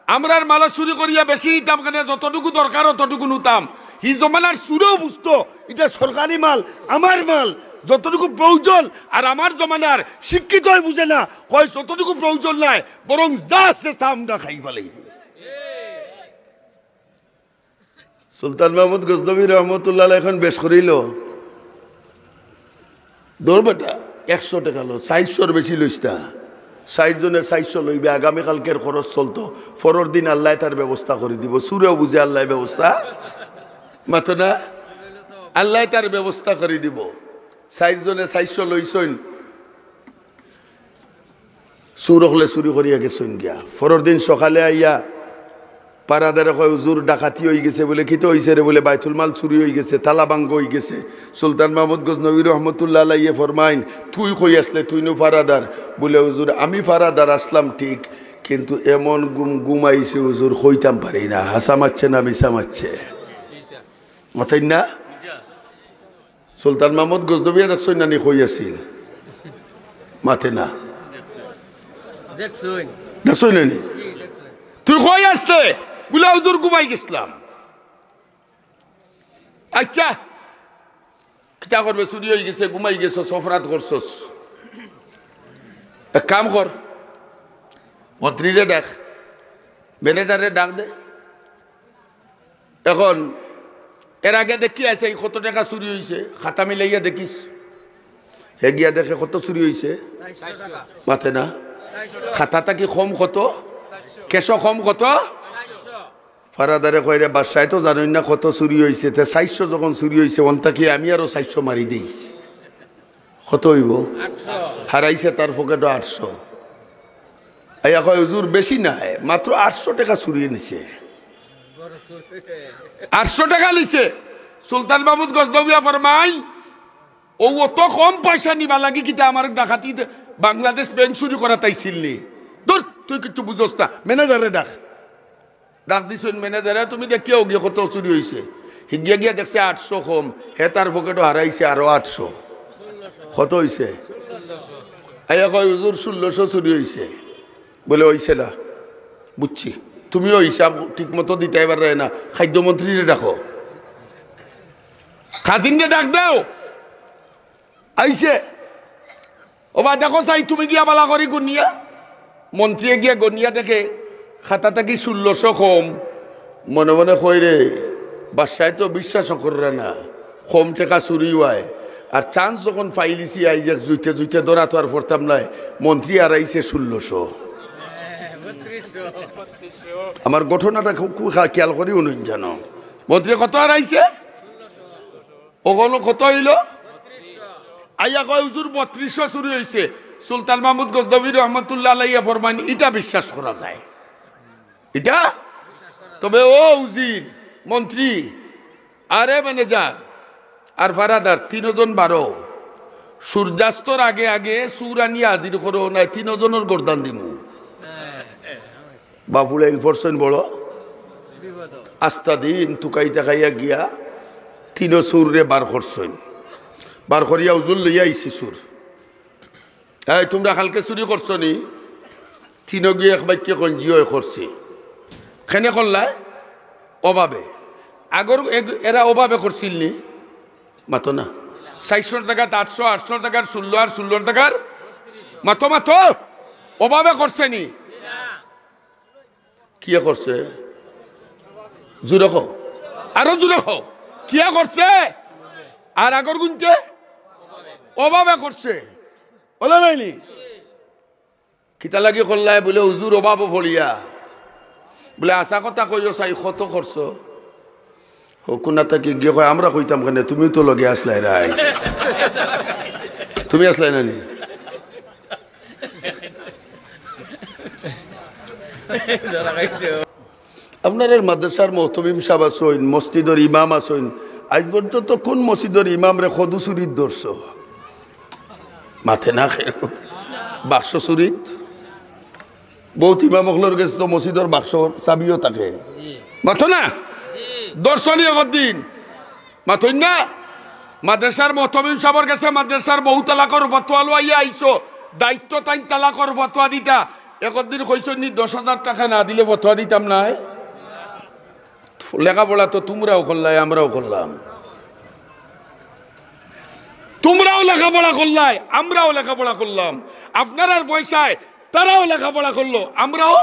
আমরার মাল চুরি করিয়া বেশি নিতাম কেন যতটুকু দরকার ততটুকু নিতাম হি জমানার চুরেও বুঝতো এটা সরকারি মাল আমার মাল যতটুকু প্রয়োজন আর আমার জমানার শিক্ষিত বুঝে না কয় যতটুকু প্রয়োজন নাই বরং যা আছে তা আমরা খাই ফেলাই সুলতান মাহমুদ গজনবী রহমতুল্লাহ এখন বেশ করিল দৌড় বেটা 100 টাকা লো 400-র বেশি লইস না 60 জনের 400 লইবে আগামীকালকের খরচ চলতো পরের দিন আল্লাহ তার ব্যবস্থা করে দিব সুরেও বুঝে আল্লাহ ব্যবস্থা মাতো না আল্লাহ তার ব্যবস্থা করে দিব 60 জনে 400 লইছইন সুর হলে চুরি করিয়া গেছইন গিয়া পরের দিন সকালে আইয়া পারাদারে কয় হুজুর ডাকাতি হয়ে গেছে বলে কিতো হইছে রে বলে বাইতুল মাল চুরি হয়ে গেছে তালাবাঙ্গ হয়ে গেছে সুলতান মাহমুদ গজনবী রহমতুল্লাহ আলাইহি ফরমাইন তুই কই আসলে তুই নো ফারাদার বলে হুজুর আমি ফারাদার আসলাম ঠিক কিন্তু এমন ঘুমাইছে হুজুর কইতাম পারি না হাসা মারছে না মিশা মারছে মাথায় না সুলতান মাহমুদ গজনবী দেখছই না নি কই আছিল মাথে না দেখছই না নি তুই কই আসলে বলে হুজুর ঘুমাই গেছিলাম আচ্ছা কিতা করবে চুরি হয়ে গেছে ঘুমাই গেছ সফরাত করছস এক কাম কর মন্ত্রীরে ডাক ম্যানেজারে ডাক দে এখন এর আগে দেখি আছে কত টাকা চুরি হয়েছে খাতা মিলাইয়া দেখিস হে গিয়া দেখে কত চুরি হয়েছে মাথে না খাতাটা কি কম কত কেশো কম কত ফারাদারে কইরে বাসায় তো জানোই না কত চুরি হয়েছে 400 যখন চুরি হয়েছে অন্তা কি আমি আরো 400 মারি দিই কত হইব হারাইছে তার পকেটও 800 আইয়া কয় হুজুর বেশি না মাত্র 800 টাকা চুরি নিছে 800 টাকা নিছে সুলতান মাহমুদ গজনবী ফরমাই ও অত কম পয়সা নিবা লাগি কিতা আমার ডাকাতি বাংলাদেশ ব্যাংক চুরি করা তাইছিল নি দূর তুই কিছু বুঝোস না ম্যানেজারে ডাক দিছেন ম্যানেজারে তুমি দেখিও গিয়ে কত চুরি হয়েছে হিগিয়া গিয়া দেখছে 800 কম হে তার পকেটও হারাইছে আরো 800 কত হয়েছে আইয়া কয় হুজুর 1600 চুরি হয়েছে বলে হয়েছে না বুঝছি তুমিও হিসাব ঠিক মতো দিতে পারে না খাদ্যমন্ত্রীরে ডাকো খাজিনরে ডাক দাও আইছে ও বা দেখো চাই তুমি গিয়া বালা করি গুনিয়া মন্ত্রী গিয়া গনিয়া দেখে খাতাটা কি 1600 কম মনে মনে কই রে বাসায় তো বিশ্বাস করে না কম টাকা চুরি হয় আর চান্স যখন ফাইলিছি আইজাক জুইতে জুইতে ধরা তো আর পড়তাম নাই মন্ত্রী আর আইছে 1600 আমার ঘটনাটা খুব খেয়াল করি উনি জানো মন্ত্রী কত আর আইছে ওগুলো কত হইল আইয়া কয় হুজুর 3200 চুরি হয়েছে সুলতান মাহমুদ গজনবী রহমতুল্লাহ আলাইহি ফরমান এটা বিশ্বাস করা যায় এটা তবে ও উজির মন্ত্রী আরে ম্যানেজার আর ফারাদার 3 জন 12 সূর্যাস্তর আগে আগে সুরানি হাজির করো নাই 3 জনের গর্দান দিমু বাপুলে 1% বড় আস্তা দিন তুকাইতে খাইয়া গিয়া 3 সুরে বার করছেন বার করিয়া উজুল লইয়া আইছি সুর এই তোমরা কালকে চুরি করছো নি 3 গিয়ে এক বাক্যে কঞ্জিও করছি খেনে করলাই অভাবে আগর এরা অভাবে করছিল নি মাতো না 400 টাকা 800 800 টাকার 16 আর 16 টাকার মাতো মাতো অভাবে করছে নি কিয়া করছে জুড়ে খো আরো জুড়ে খো কিয়া করছে আর আগর গুনতে অভাবে করছে বলে নাইনি কিতা লাগি করলাই বলে হুজুর অভাব ফলিয়া বলে আশা কথা কইও চাই কত করছ কোনা তাকে গিয়ে কয় আমরা কইতাম কেন তুমিও তো লগে আসলাই রাই তুমি আসলাই নানি আপনার মাদ্রাসার মোহতমিম সাহেব আসইন মসজিদের ইমাম আসইন আজ পর্যন্ত কোন মসজিদের ইমাম রে খদু চুরির ধরছ মাথে না বাক্স চুরিত বহুত ইমাম হকলর গেছে তো মসজিদের বাক্স চাবিও থাকে মাথো না দর্শনীয় দিন মাথইন না মাদ্রাসার মতমিম সাবর গেছে মাদ্রাসার বহু তালাকর ফতোয়া লইয়া আইছো দায়িত্ব তাই তালাকর ফতোয়া দিতা একদিন কইছো নি 10,000 টাকা না দিলে ফতোয়া দিতাম না লেখাপড়া তো তোমরাও করলাই আমরাও করলাম তোমরাও লেখাপড়া করলাই আমরাও লেখাপড়া করলাম আপনার পয়সায় তারাও লেখাপড়া করলো আমরাও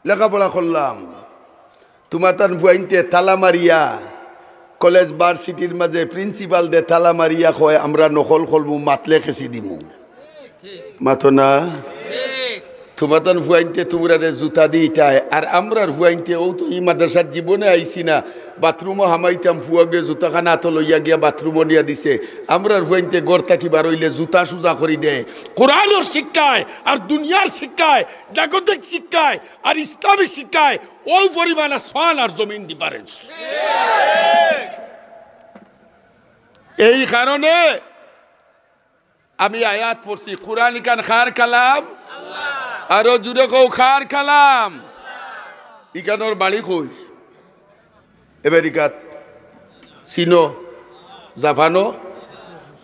লেখাপড়া করলাম তোমার তার বুয়াইনতে তালা মারিয়া কলেজ ভার্সিটির মাঝে প্রিন্সিপাল দে তালা মারিয়া কয় আমরা নকল করবো মাতলে খেসি দিমু মাতো না তোমার তার বুয়াইনতে তোমরা জুতা দিইটায় আর আমরার বুয়াইনতে ও তো এই মাদ্রাসার জীবনে আইসি না বাথরুমও হামাইতাম ফুয়াগে জুতাখানা তো লইয়া গিয়া বাথরুমও নিয়া দিছে আমরার বুয়াইনতে গড় থাকি বারইলে জুতা সুজা করি দেয় কোরআনের শিক্ষায় আর দুনিয়ার শিক্ষায় জাগতিক শিক্ষায় আর ইসলামী শিক্ষায় ওই পরিমাণ আসমান আর জমিন ডিফারেন্স এই কারণে আমি আয়াত পড়ছি কোরআন কান খার কালাম আরো জুড়ে কও খার কালাম ইকানোর বাড়ি কই আমেরিকাত চীনো জাপানো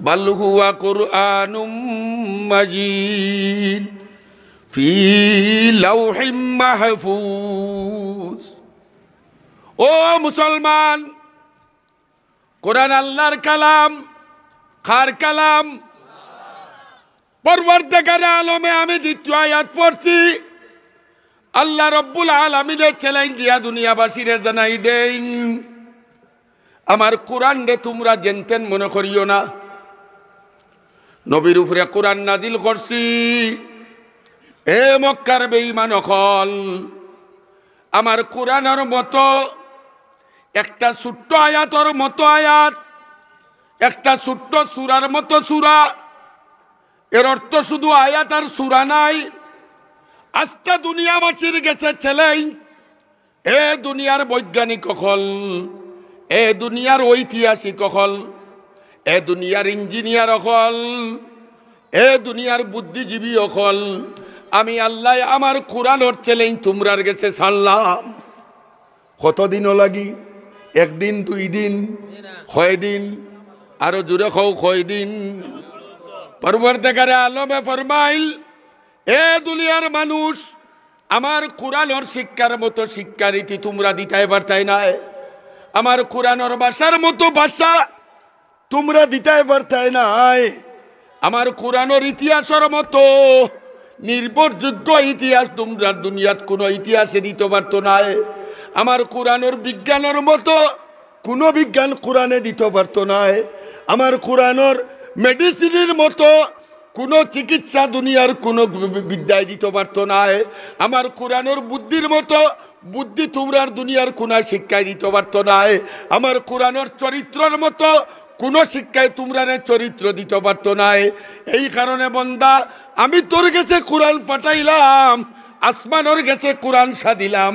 বাল্লুহুয়া কুরআনুম মাজিদ ফি লাউহিম মাহফুজ ও মুসলমান কোরআন আল্লাহর কালাম খার কালাম পরবর্তীকালে আলমে আমি দ্বিতীয় আয়াত পড়ছি আল্লাহ রব্বুল আলামিনের চ্যালেঞ্জ দিয়া দুনিয়াবাসীরে জানাই দেন আমার কোরআন রে তোমরা জানতেন মনে করিও না নবীর উপরে কোরআন নাজিল করছি এ মক্কার বেঈমান হল আমার কোরআনের মতো একটা ছোট্ট আয়াতের মতো আয়াত একটা ছোট্ট সূরার মতো সূরা এর অর্থ শুধু আয়াত আর সূরা নাই আজকে দুনিয়াবাসীর গেছে চ্যালেঞ্জ এ দুনিয়ার বৈজ্ঞানিক হল এ দুনিয়ার ঐতিহাসিক হল এ দুনিয়ার ইঞ্জিনিয়ার হল এ দুনিয়ার বুদ্ধিজীবী হল আমি আল্লাহ আমার কোরআনের চ্যালেঞ্জ তোমরার গেছে ছাড়লাম কতদিনও লাগি একদিন দুই দিন কয় দিন আরো জোরে খাও কয় দিন পরবর্তীকালে আলমে ফরমাইল এ দুনিয়ার মানুষ আমার কোরআনের শিক্ষার মতো শিক্ষারীতি তোমরা দিতে পারতাই না আমার কোরআনের ভাষার মতো ভাষা তোমরা দিতে পারতাই না আমার কোরআনের ইতিহাসের মতো নির্ভরযোগ্য ইতিহাস তোমরা দুনিয়াত কোনো ইতিহাসে দিতে পারতো না আমার কোরআনের বিজ্ঞানের মতো কোনো বিজ্ঞান কোরআনে দিতে পারতো না আমার কোরআনের মেডিসিনের মতো কোনো চিকিৎসা দুনিয়ার কোনো বিদ্যায় দিতে পারতো না আমার কোরআনের বুদ্ধির মতো বুদ্ধি তোমরার দুনিয়ার কোনো শিক্ষায় দিতে পারতো না আমার কোরআনের চরিত্রের মতো কোনো শিক্ষায় তোমরা চরিত্র দিতে পারতো না এই কারণে বন্দা আমি তোর কাছে কোরআন পাঠাইলাম আসমানের গেছে কোরআন সাদিলাম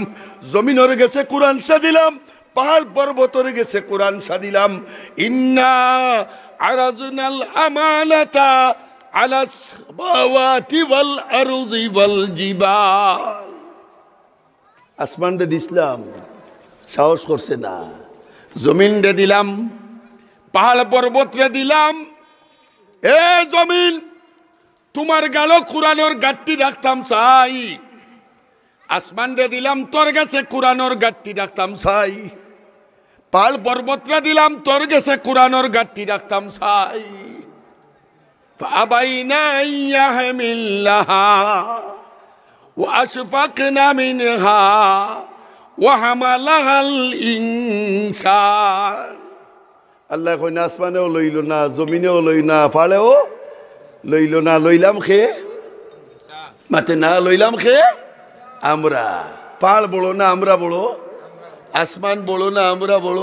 জমিনের গেছে কোরআন সাদিলাম পাহাড় পর্বতের গেছে কোরআন সাদিলাম ইন্না আরাজনাল আমানাতা আলাস সামাওয়াতি ওয়াল আরদি ওয়াল জিবাল আসমান দে দিলাম সাহস করছে না জমিন দে দিলাম পাহাড় পর্বত রে দিলাম এ জমিন তোমার গালো কোরআনের গাট্টি রাখতাম চাই আসমান রে দিলাম তোর কাছে কোরআনের গাট্টি রাখতাম চাই পাহাড় পর্বত রে দিলাম তোর কাছে কোরআনের গাট্টি রাখতাম চাই فأبينا أن يحملنها وأشفقنا منها وحملها الإنسان আল্লাহ কই না আসমানেও লইল না জমিনেও লই না পাড়েও লইল না লইলাম খে মাতে না লইলাম খে আমরা পাড় বড় না আমরা বড় আসমান বড় না আমরা বড়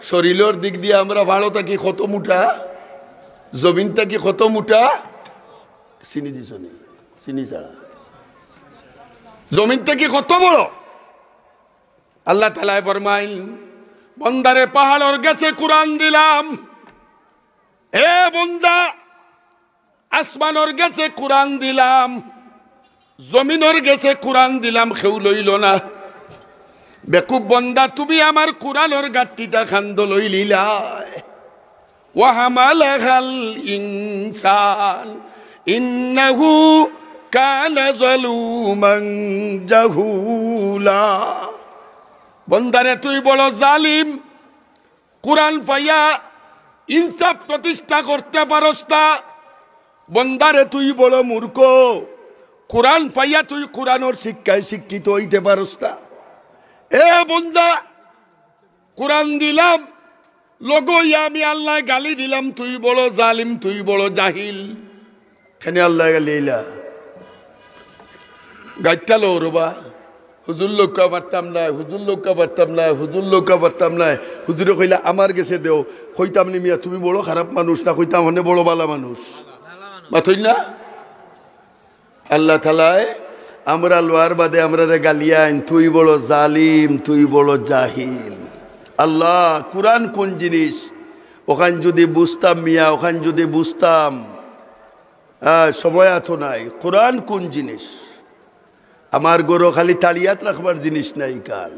শরীরের দিক দিয়ে আমরা ভালো থাকি কত মুঠা জমিনটা কি কত মুঠা চিনি দিছ নি চিনি ছাড়া জমিনটা কি কত বড় আল্লাহ তাআলা ফরমাইল বন্দারে পাহাড়ের গেছে কোরআন দিলাম এ বন্দা আসমানের গেছে কোরআন দিলাম জমিনের গেছে কোরআন দিলাম কেউ লইল না বেকুব বন্দা তুমি আমার কোরআনের গাট্টিটা খান্দ লইলিলা وحملها الإنسان إنه كان ظلوما جهولا বন্দারে তুই বড় জালিম কুরআন পাইয়া ইনসাফ প্রতিষ্ঠা করতে পারস না বন্দারে তুই বড় মূর্খ কুরআন পাইয়া তুই কুরআনের শিক্ষায় শিক্ষিত হইতে পারস না এ বন্দা কুরআন দিলাম লগইয়া আমি আল্লাহ গালি দিলাম তুই বড় জালিম তুই বড় জাহিল কেন আল্লাহ গালিলা গাইটা লো রবা হুজুর লোকা পারতাম না হুজুর লোকা পারতাম না হুজুর লোকা পারতাম না হুজুরে কইলা আমার গেছে দেও কইতাম নি মিয়া তুমি বড় খারাপ মানুষ না কইতাম হনে বড় বালা মানুষ মাথই না আল্লাহ তাআলায় আমরা লোয়ার বাদে আমরা গালিয়ান তুই বড় জালিম তুই বড় জাহিল আল্লাহ কুরআন কোন জিনিস ওখান যদি বুঝতাম মিয়া ওখান যদি বুঝতাম সময় এত নাই কুরআন কোন জিনিস আমার গরো খালি তালিয়াত রাখবার জিনিস নাই কাল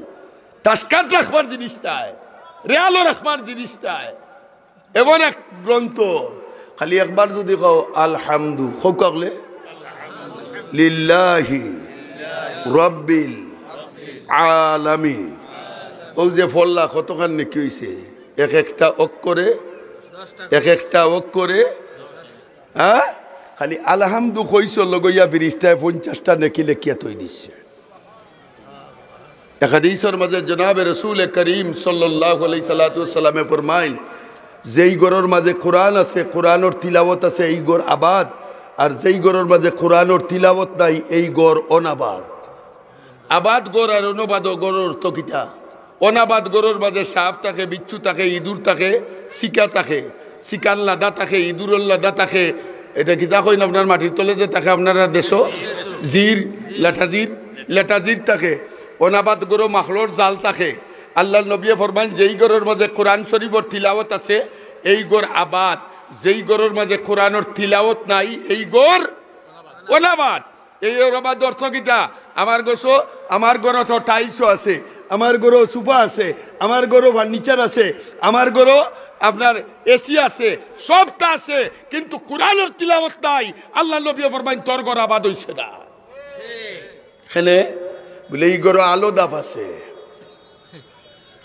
তাসকাত রাখবার জিনিস নাই রেয়ালো রাখবার জিনিস নাই এমন এক গ্রন্থ খালি একবার যদি কও আলহামদু খো কাগলে লিল্লাহি রাব্বিল আলামিন ও যে ফল্লা কতখান নাকি হইছে এক একটা অক্ষরে এক একটা অক্ষরে হ্যাঁ খালি আলহামদু কইছ লগইয়া ফিরিস্তায় 50টা নেকি লেখিয়া তৈ দিচ্ছে এক হাদিসের মাঝে জনাবে রাসূল করিম সাল্লাল্লাহু আলাইহি সাল্লাতু ওয়াসাল্লামে ফরমায় যেই ঘরের মাঝে কোরআন আছে কোরআনের তিলাওয়াত আছে এই ঘর আবাদ আর যেই ঘরের মাঝে কোরআনের তিলাওয়াত নাই এই ঘর অনাবাদ আবাদ ঘর আর অনাবাদ ঘরের তো কিটা অনাবাদ ঘরের মাঝে সাপ থাকে বিচ্ছু থাকে ইঁদুর থাকে শিকা থাকে শিকার লাদা থাকে ইঁদুরের লাদা থাকে এটা কিতা কইন আপনার মাটির তলে যে থাকে আপনারা দেশো জির লেটাজির থাকে অনাবাদ গরো মাখলোর জাল থাকে আল্লাহ নবী ফরমান যেই গরের মাঝে কোরআন শরীফের তিলাওয়াত আছে এই গর আবাদ যেই গরের মাঝে কোরআনের তিলাওয়াত নাই এই গর অনাবাদ এই অনাবাদ অর্থ কিতা আমার গোসো আমার গরো তো টাইলসও আছে আমার গরো সোফা আছে আমার গরো ফার্নিচার আছে আমার গরো আপনার এসি আছে সবটা আছে কিন্তু কোরআনের তিলাওয়াত নাই আল্লাহ নবী ফরমায় তোর ঘর আবাদ হইছে না এখানে বলে এই ঘর আলো দাফ আছে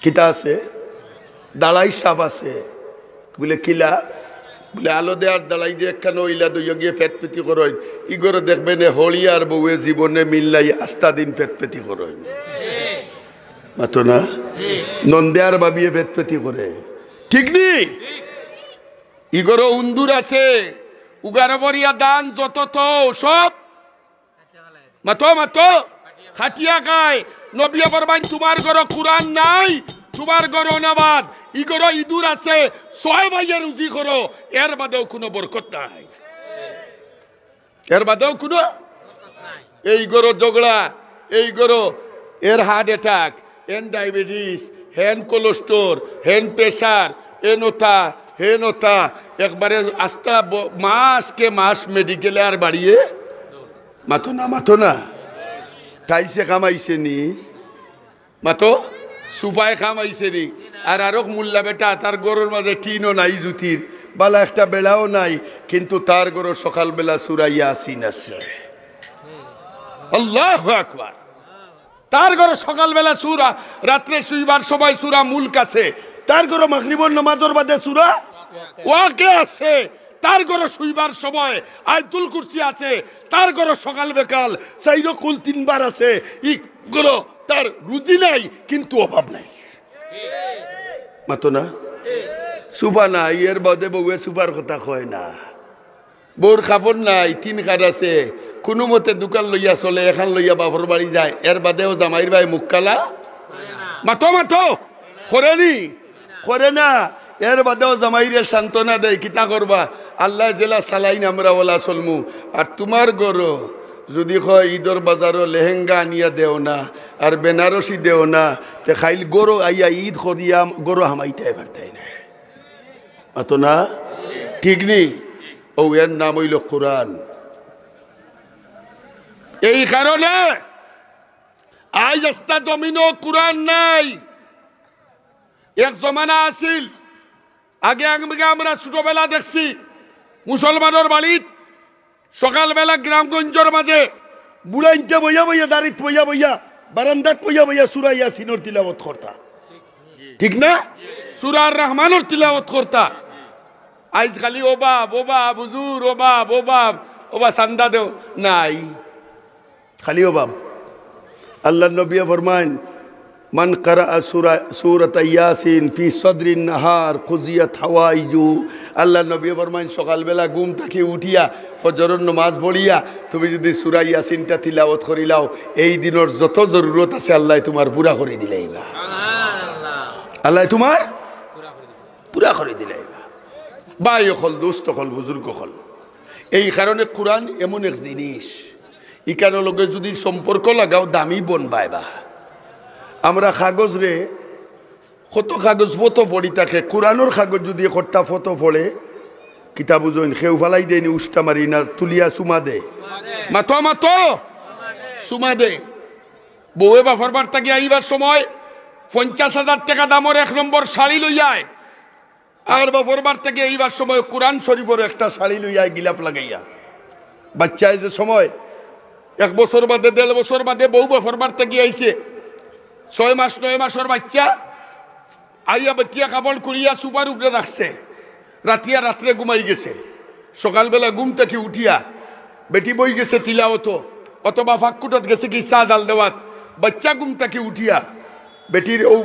কিতা আছে দালাই সাপ আছে বলে কিলা বলে আলো দেওয়ার দালাই দিয়ে একখানে ওইলা দইয়া গিয়ে পেট পেতি করই ই ঘরে দেখবেন হলি আর বউয়ে জীবনে মিল্লাই আস্তা দিন পেট পেতি করই মাতো না নন্দেয়ার বাবিয়ে পেট পেতি করে ঠিক নি ইগরো উন্দুর আছে উগার বরিয়া দান যত তো সব মাতো মাতো খাটিয়া খায় নবী ফরমায় তোমার ঘর কুরআন নাই তোমার ঘর অনাবাদ ইগরো ইঁদুর আছে 6 ভাইয়া রুজি করো এর বাদেও কোনো বরকত নাই এর বাদেও কোনো এই ঘর ঝগড়া এই ঘর এর হার্ট অ্যাটাক এন ডায়াবেটিস হেন কোলেস্টোর হেন প্রেশার এনতা হেনতা একবারে আস্তা মাসকে মাস মেডিকেলে আর বাড়িয়ে মাতো না টাইসে কামাইছে নি মাতো সুপায় কামাইছে নি আর আরো মোল্লা বেটা তার গরুর মাঝে টিনও নাই জুতির বালা একটা বেলাও নাই কিন্তু তার গরু সকালবেলা সূরা ইয়াসিন আছে আল্লাহু আকবার তার ঘরে সকালবেলা সূরা রাত্রে শুইবার সময় সূরা মুলক আছে তার ঘরে মাগরিবের নামাজের বাদে সূরা ওয়াকিয়া আছে তার ঘরে শুইবার সময় আয়াতুল কুরসি আছে তার ঘরে সকাল বেকাল চাইরো কুল 3 বার আছে ই ঘরে তার রুজি নাই কিন্তু অভাব নাই মাতো না সুফা নাই এর বাদে বউয়ে সুফার কথা কয় না বউর কাপড় নাই 3 খাট আছে কোনো মতে দোকান লইয়া চলে এখান লইয়া বাপর বাড়ি যায় এর বাদেও জামাইর ভাই মুখ কালা মাতো করে না এর বাদেও জামাইরে সান্ত্বনা দেয় কিতা করবা আল্লাহ জেলা সালাইন আমরা ওলা চলমু আর তোমার গরো যদি কয় ঈদর বাজারও লেহেঙ্গা আনিয়া দেও না আর বেনারসি দেও না তে খাইল গরো আইয়া ঈদ করিয়া গরো হামাইতে পারতাই না মাতো না ঠিক নেই ও এর নাম হইল কোরআন এই কারণে আজ আস্তা জমিনও কোরআন নাই এক জমানা আছিল আগে আমরা ছোটবেলা দেখছি মুসলমানের বাড়িত সকালবেলা গ্রামগঞ্জের মাঝে বুড়াইতে বইয়া বইয়া দাঁড়িত বইয়া বইয়া বারান্দাত বইয়া বইয়া সূরা ইয়াসিনের তিলাওয়াত করতা, ঠিক না? সূরা আর রহমানের তিলাওয়াত করতা। আজ খালি ওবা বুজুর ওবা সান্দা দেও নাই, খালি ওবাব। আল্লাহ নবী ফরমান মান কারা সূরাত ইয়াসিন ফি সদরিন নাহার কুজিয়াত হাওয়াইজু। আল্লাহ নবী ফরমান সকালবেলা ঘুম থেকে উঠিয়া ফজরের নামাজ পড়িয়া তুমি যদি সূরা ইয়াসিনটা তিলাওয়াত করিলাও এই দিনের যত জরুরত আছে আল্লাহ তোমার পুরা করে দিলাইবা, আল্লাহ তোমার পুরা করে দিলাইবা। ভাই হল দোস্ত হল বুজুর্গ হল, এই কারণে কোরআন এমন এক জিনিস ইকানোর লগে যদি সম্পর্ক লাগাও দামি বনবাইবা। আমরা কাগজ রে কত কাগজ ফটো পড়ি থাকে, কোরআনোর কাগজ যদি একটা ফটো পড়ে কিতাব বুঝইন খেউ ফালাই দেয়নি উষ্টা মারি না তুলিয়া চুমা দে মাতো চুমা দে। বউয়ে বাফরবার তাকে আইবার সময় 50,000 টাকা দামের 1 নম্বর শাড়ি লইয়ায়, আর বাফরবার থেকে এইবার সময় কোরআন শরীফের একটা শাড়ি লইয়ায় গিলাপ লাগাইয়া। বাচ্চায় যে সময় 1 বছর বাদে 1.5 বছর বাদে বউ বাফরবার থেকে আইছে 6 মাস 9 মাসের বাচ্চা আইয়া বেটিয়া কাপড় করিয়া সুপার উপরে রাখছে, রাত্রে ঘুমাই গেছে। সকালবেলা ঘুম থেকে উঠিয়া বেটি বই গেছে তিলাওয়াত অথবা ফাঁকুটত গেছে কি চা ডাল দেওয়াত, বাচ্চা ঘুম থেকে উঠিয়া বেটির ও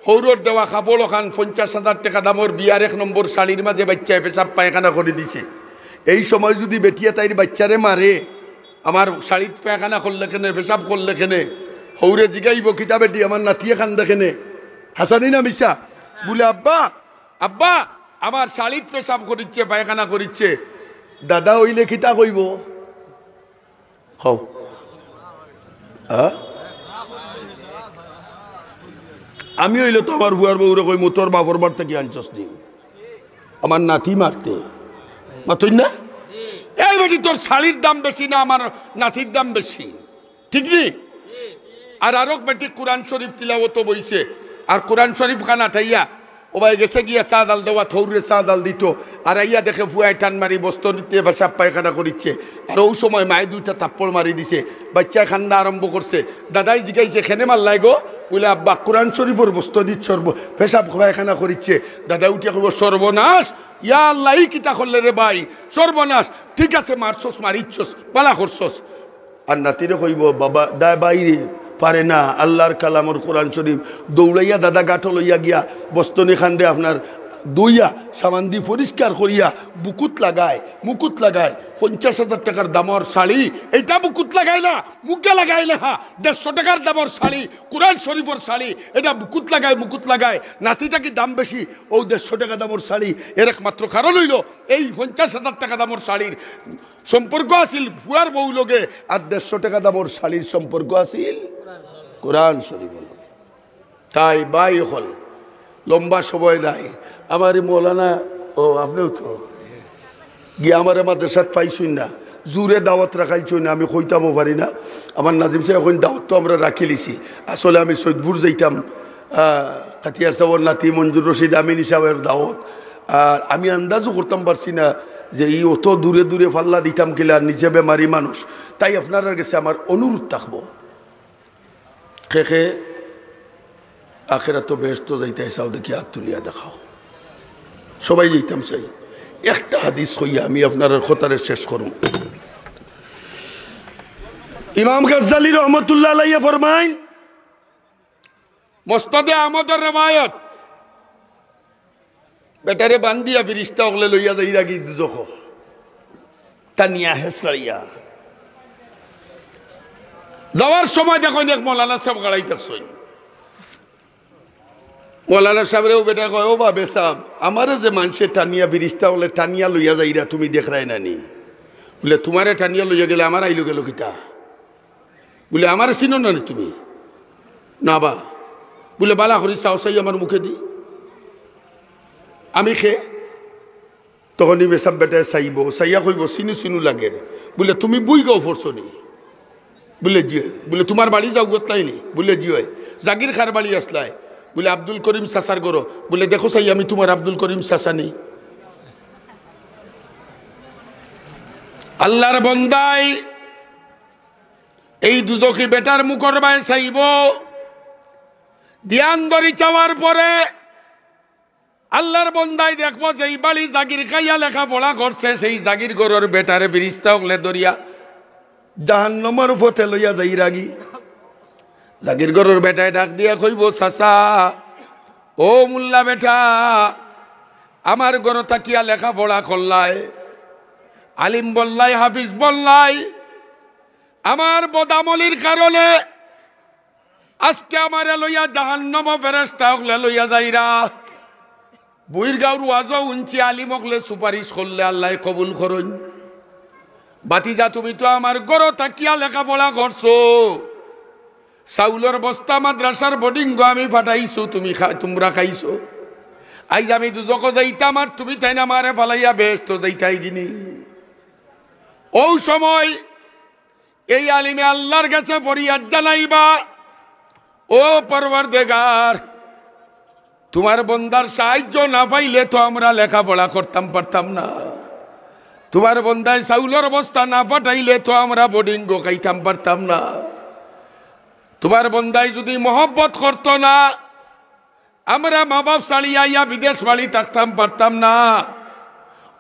হৌরর দেওয়া কাপড় ওখান 50,000 টাকা দামের বিয়ার 1 নম্বর শাড়ির মাঝে বাচ্চায় পেশাব পায়খানা করে দিছে। এই সময় যদি বেটিয়া তাইর বাচ্চারে মারে আমার শাড়ির পায়খানা করলে কেনে পেশাব করলে কেনে, হৌরে জিগাইব কিতা বেটি আমার নাতিয়ে খান দেখেনে হাসানি না মিশা বলে আব্বা আমার শাড়ির পেশাব করিচ্ছে পায়খানা করিচ্ছে, দাদা হইলে কিতা কইব খাও আমি হইলে তো আমার বুয়ার বউরে কই মোতর বাপর বার থেকে আনছস নি আমার নাতি মারতে মাতই না। এই বেটি তোর শাড়ির দাম বেশি না আমার নাতির দাম বেশি, ঠিক নি? আর আরক বেটি কোরআন শরীফ তিলাওয়াত বইছে, আর কোরআন শরীফ খান আঠাইয়া ও ভাই গেছে গিয়া চা ডাল দেওয়া থৌরে চা ডাল দিত, আর আইয়া দেখে ফুয়ায় টান মারি বস্তু নিতে পেশাব পায়খানা করিচ্ছে। আর ওই সময় মায়ে 2টা থাপ্পড় মারি দিছে, বাচ্চা খান্না আরম্ভ করছে। দাদাই জিগাইছে খেনে মারলাই গো, বলে আব্বা কোরআন শরীফের বস্তু দিচ্ছ পেশাব পায়খানা করিচ্ছে। দাদা উঠিয়া কইব সর্বনাশ, ইয়া আল্লাহ কিতা করলে রে ভাই সর্বনাশ, ঠিক আছে মারছস মারিচ্ছস পালা করছস। আর নাতিরে কইব বাবা দা বাইরে পারে না আল্লাহর কালামর কোরআন শরীফ দৌড়াইয়া দাদা গাঁটো লইয়া গিয়া বস্তনি খান্দে আপনার দইয়া সামান দিয়ে পরিষ্কার করিয়া বুকুত লাগায় মুকুত লাগায়। 50,000 টাকার দামর শাড়ি এইটা বুকুত লাগায় না মুখে লাগায় না, 150 টাকার দামর শাড়ি কোরআন শরীফের শাড়ি এটা বুকুত লাগায় মুকুত লাগায়। নাতিটা কি দাম বেশি ও 150 টাকা দামর শাড়ি, এর একমাত্র কারণ হইল এই 50,000 টাকা দামর শাড়ির সম্পর্ক আছিল ফুয়ার বউ লগে, আর 150 টাকা দামর শাড়ির সম্পর্ক আছিল কোরআন শরীফ। তাই বাই হল লম্বা সময় নাই আমার মৌলানা ও আপনিও তো গিয়ে আমার মাদ্রাসাত পাইছই না, জোরে দাওয়াত রাখাইছই না, আমি কইতামও পারি না। আমার নাজিম সাহেব এখন দাওয়াত তো আমরা রাখি লিছি, আসলে আমি সৈদপুর যাইতাম কাতিয়ার সাহেবের নাতি মঞ্জুর রশিদ আমিনী সাহেবের দাওয়াত, আর আমি আন্দাজও করতাম পারছি না যে এই অত দূরে দূরে ফাল্লা দিতাম কিলা, নিজে বেমারি মানুষ। তাই আপনার কাছে আমার অনুরোধ থাকবো খেখে আখেরা তো ব্যস্ত যাইতে চাও দেখি হাত তুলিয়া দেখাও, সবাই যেতাম চাই। একটা হাদিস কইয়া আমি আপনার খতারে শেষ করুন। ইমাম গাজ্জালী রহমতুল্লাহ আলাইহি ফরমায় মুসনাদে আহমদের রওয়ায়াত, বেটারে বান্দিয়া ফিরিস্তা ওগলে লইয়া যাইরা কি দুজখ তানিয়া হেসলাইয়া যাওয়ার সময় দেখো দেখ মৌলানা সাহেব গাড়াইতেছই। মৌলানা সাহেবরেও বেটা কয় ও বাবে সাহেব আমারে যে মানুষে টানিয়া ফিরিস্তা বলে টানিয়া লইয়া যাইরা তুমি দেখরাই নানি, বলে তোমারে টানিয়া লইয়া গেলে আমার আইলো গেল কিতা, বলে আমার চিনো না তুমি না বা, বলে বালা করি চাও চাই আমার মুখে দি আমি খে তখনই বেসাব বেটায় চাইব চাইয়া কইব চিনু চিনু লাগে, বলে তুমি বুই গাও ফরছো নি, বলে জিয়ে, বলে তোমার বাড়ি যাও গতলাইনি, বলে জিয়ে জাগির খার বাড়ি আসলাই, বলে আব্দুল করিম চাচার গরো, বলে দেখো চাই আমি তোমার আব্দুল করিম চাচা নেই। আল্লাহর বন্দাই এই দুজখী বেটার মুখর বায় চাইব, ধ্যান ধরি চাওয়ার পরে আল্লাহর বন্দাই দেখবো যে এই বাড়ি জাগির খাইয়া লেখাপড়া করছে, সেই জাগির গরর বেটারে বিরিস্তা হলে দরিয়া জাহান্নামের পথে লইয়া যাই রাগি। জাগির গরর বেটায় ডাক দিয়া কইব, চাচা ও মুল্লা বেটা, আমার গর তাকিয়া লেখাপড়া করলাই, আলিম বললাই, হাফিজ বললাই, আমার বদামলির কারণে আজকে আমারে লইয়া জাহান্নাম ফেরেশতা হলে লইয়া যাইরা। বুইর গাঁর ওয়াজ উঞ্চি আলিম হলে সুপারিশ করলে আল্লাহ কবুল করুন। বাতিজা তুমি তো আমার গর তাকিয়া লেখাপড়া করছো, চাউলের বস্তা মাদ্রাসার বোর্ডিং আমি ফাটাইছো, তোমরা খাইছো। আইজ আমি দুজক যাইতাম আর তুমি তাই না মারে ফালাইয়া বেস্ত যাইতাই গিনি। ও সময় এই আলিমে আল্লাহর কাছে ফরিয়াদ জানাইবা, ও পরওয়ারদিগার, তোমার বন্দার সাহায্য না পাইলে তো আমরা লেখাপড়া করতাম পারতাম না, তোমার বন্দায় চাউলের বস্তা না ফাটাইলে তো আমরা বোর্ডিং খাইতাম পারতাম না, তোমার বন্দায় যদি মহব্বত করতো না আমরা মা বাপ ছাড়িয়া ইয়া বিদেশ বাড়ি থাকতাম পারতাম না।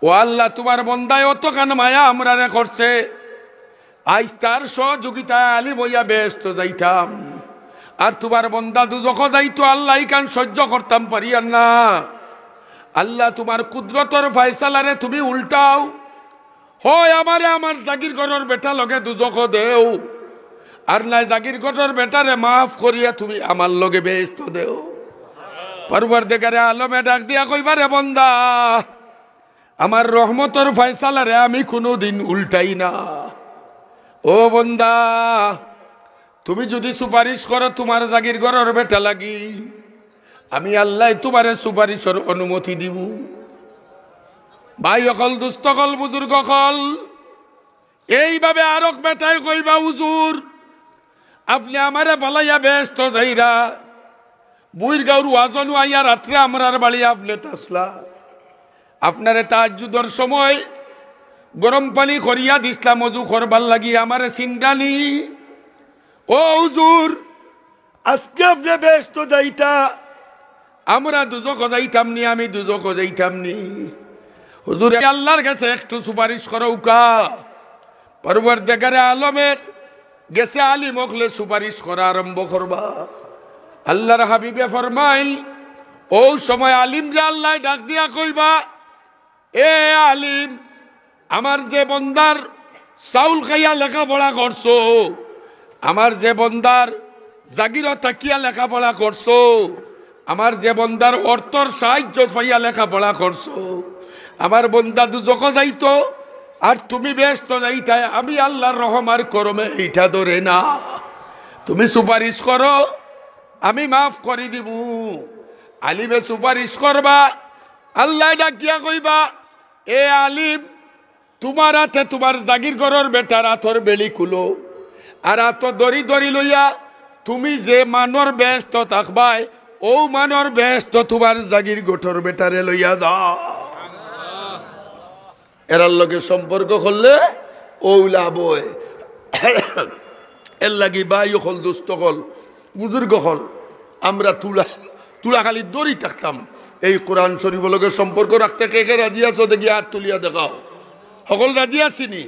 ও আল্লাহ, তোমার বন্দায় অতখান মায়া আমরা করছে, আজ তার সহযোগিতায় আলিম হইয়া ব্যস্ত যাইতাম, আর তোমার বন্দা দুজখ যাইতো আল্লাহ কান সহ্য করতাম পারিয়ার না। আল্লাহ তোমার কুদরতর ফয়সালারে তুমি উল্টাও, হয় আমারে আমার জাগির ঘরের বেটা লগে দুজখ দেও, আর নাই জাগির ঘরের বেটারে মাফ করিয়া তুমি আমার লগে ব্যস্ত দেও। পরওয়ারদিগারে আলমে ডাক দিয়া কইবারে, বন্দা আমার রহমতর ফয়সালারে আমি কোনোদিন উল্টাই না। ও বন্দা, তুমি যদি সুপারিশ করো তোমার জাগির ঘরের বেটা লাগি, আমি আল্লাহ তোমারে সুপারিশের অনুমতি দিব। ভাই অকল, দুস্থ কল, বুজুর্গ কল, এইভাবে আরক বেটাই কইবা, হুজুর আপনি আমারে বলাইয়া ব্যস্ত যাইরা, বুইর গাঁর ওয়াজনু আইয়া রাত্রে আমরার বাড়ি আপনি তাসলা, আপনারে তাহাজ্জুদের সময় গরম পানি করিয়া দিসলাম অজু করবার লাগি, আমারে সিন্ডানি। ও হুজুর, আজকে আপনি ব্যস্ত যাইতা, আমরা দুজক যাইতাম নি, আমি দুজক যাইতাম নি। হুজুর আল্লাহর কাছে একটু সুপারিশ করো কা। পরওয়ারদিগারে আলমের গেছে আলিম হলে সুপারিশ করা আরম্ভ করবা। আল্লাহর হাবিবে ফরমাইল, ও সময় আলিম যে আল্লাহ ডাক দিয়া কইবা, এ আলিম, আমার যে বন্দার চাউল খাইয়া লেখাপড়া করছো, আমার যে বন্দার জাগির তাকিয়া লেখাপড়া করছো, আমার যে বন্দার অর্থর সাহায্য পাইয়া লেখাপড়া করছো, আমার বন্দা দুজক যাইতো আর তুমি ব্যস্ত যাইতাই, আমি আল্লাহর রহমার করমে এইটা ধরে না, তুমি সুপারিশ করো আমি মাফ করে দিব। আলিমে সুপারিশ করবা, আল্লাহ ডাকিয়া কইবা, এ আলিম, তোমার হাতে তোমার জাগির ঘরের বেটার হাতর বেলি খুলো, আর হাত দড়ি দড়ি লইয়া তুমি যে মানর ব্যস্ত থাকবাই, ও মানর ব্যস্ত তোমার জাগির গোটর বেটারে লইয়া দাও। এরার লগে সম্পর্ক করলে ও লাভ হয়। এর লাগি ভাই হল, দুস্থ হল, বুজুর্গ হল, আমরা তুলা খালি দড়ি থাকতাম। এই কোরআন শরীফের লগে সম্পর্ক রাখতে কে কে রাজি আছো দেখি হাত তুলিয়া দেখাও। সকল রাজি আছিনি?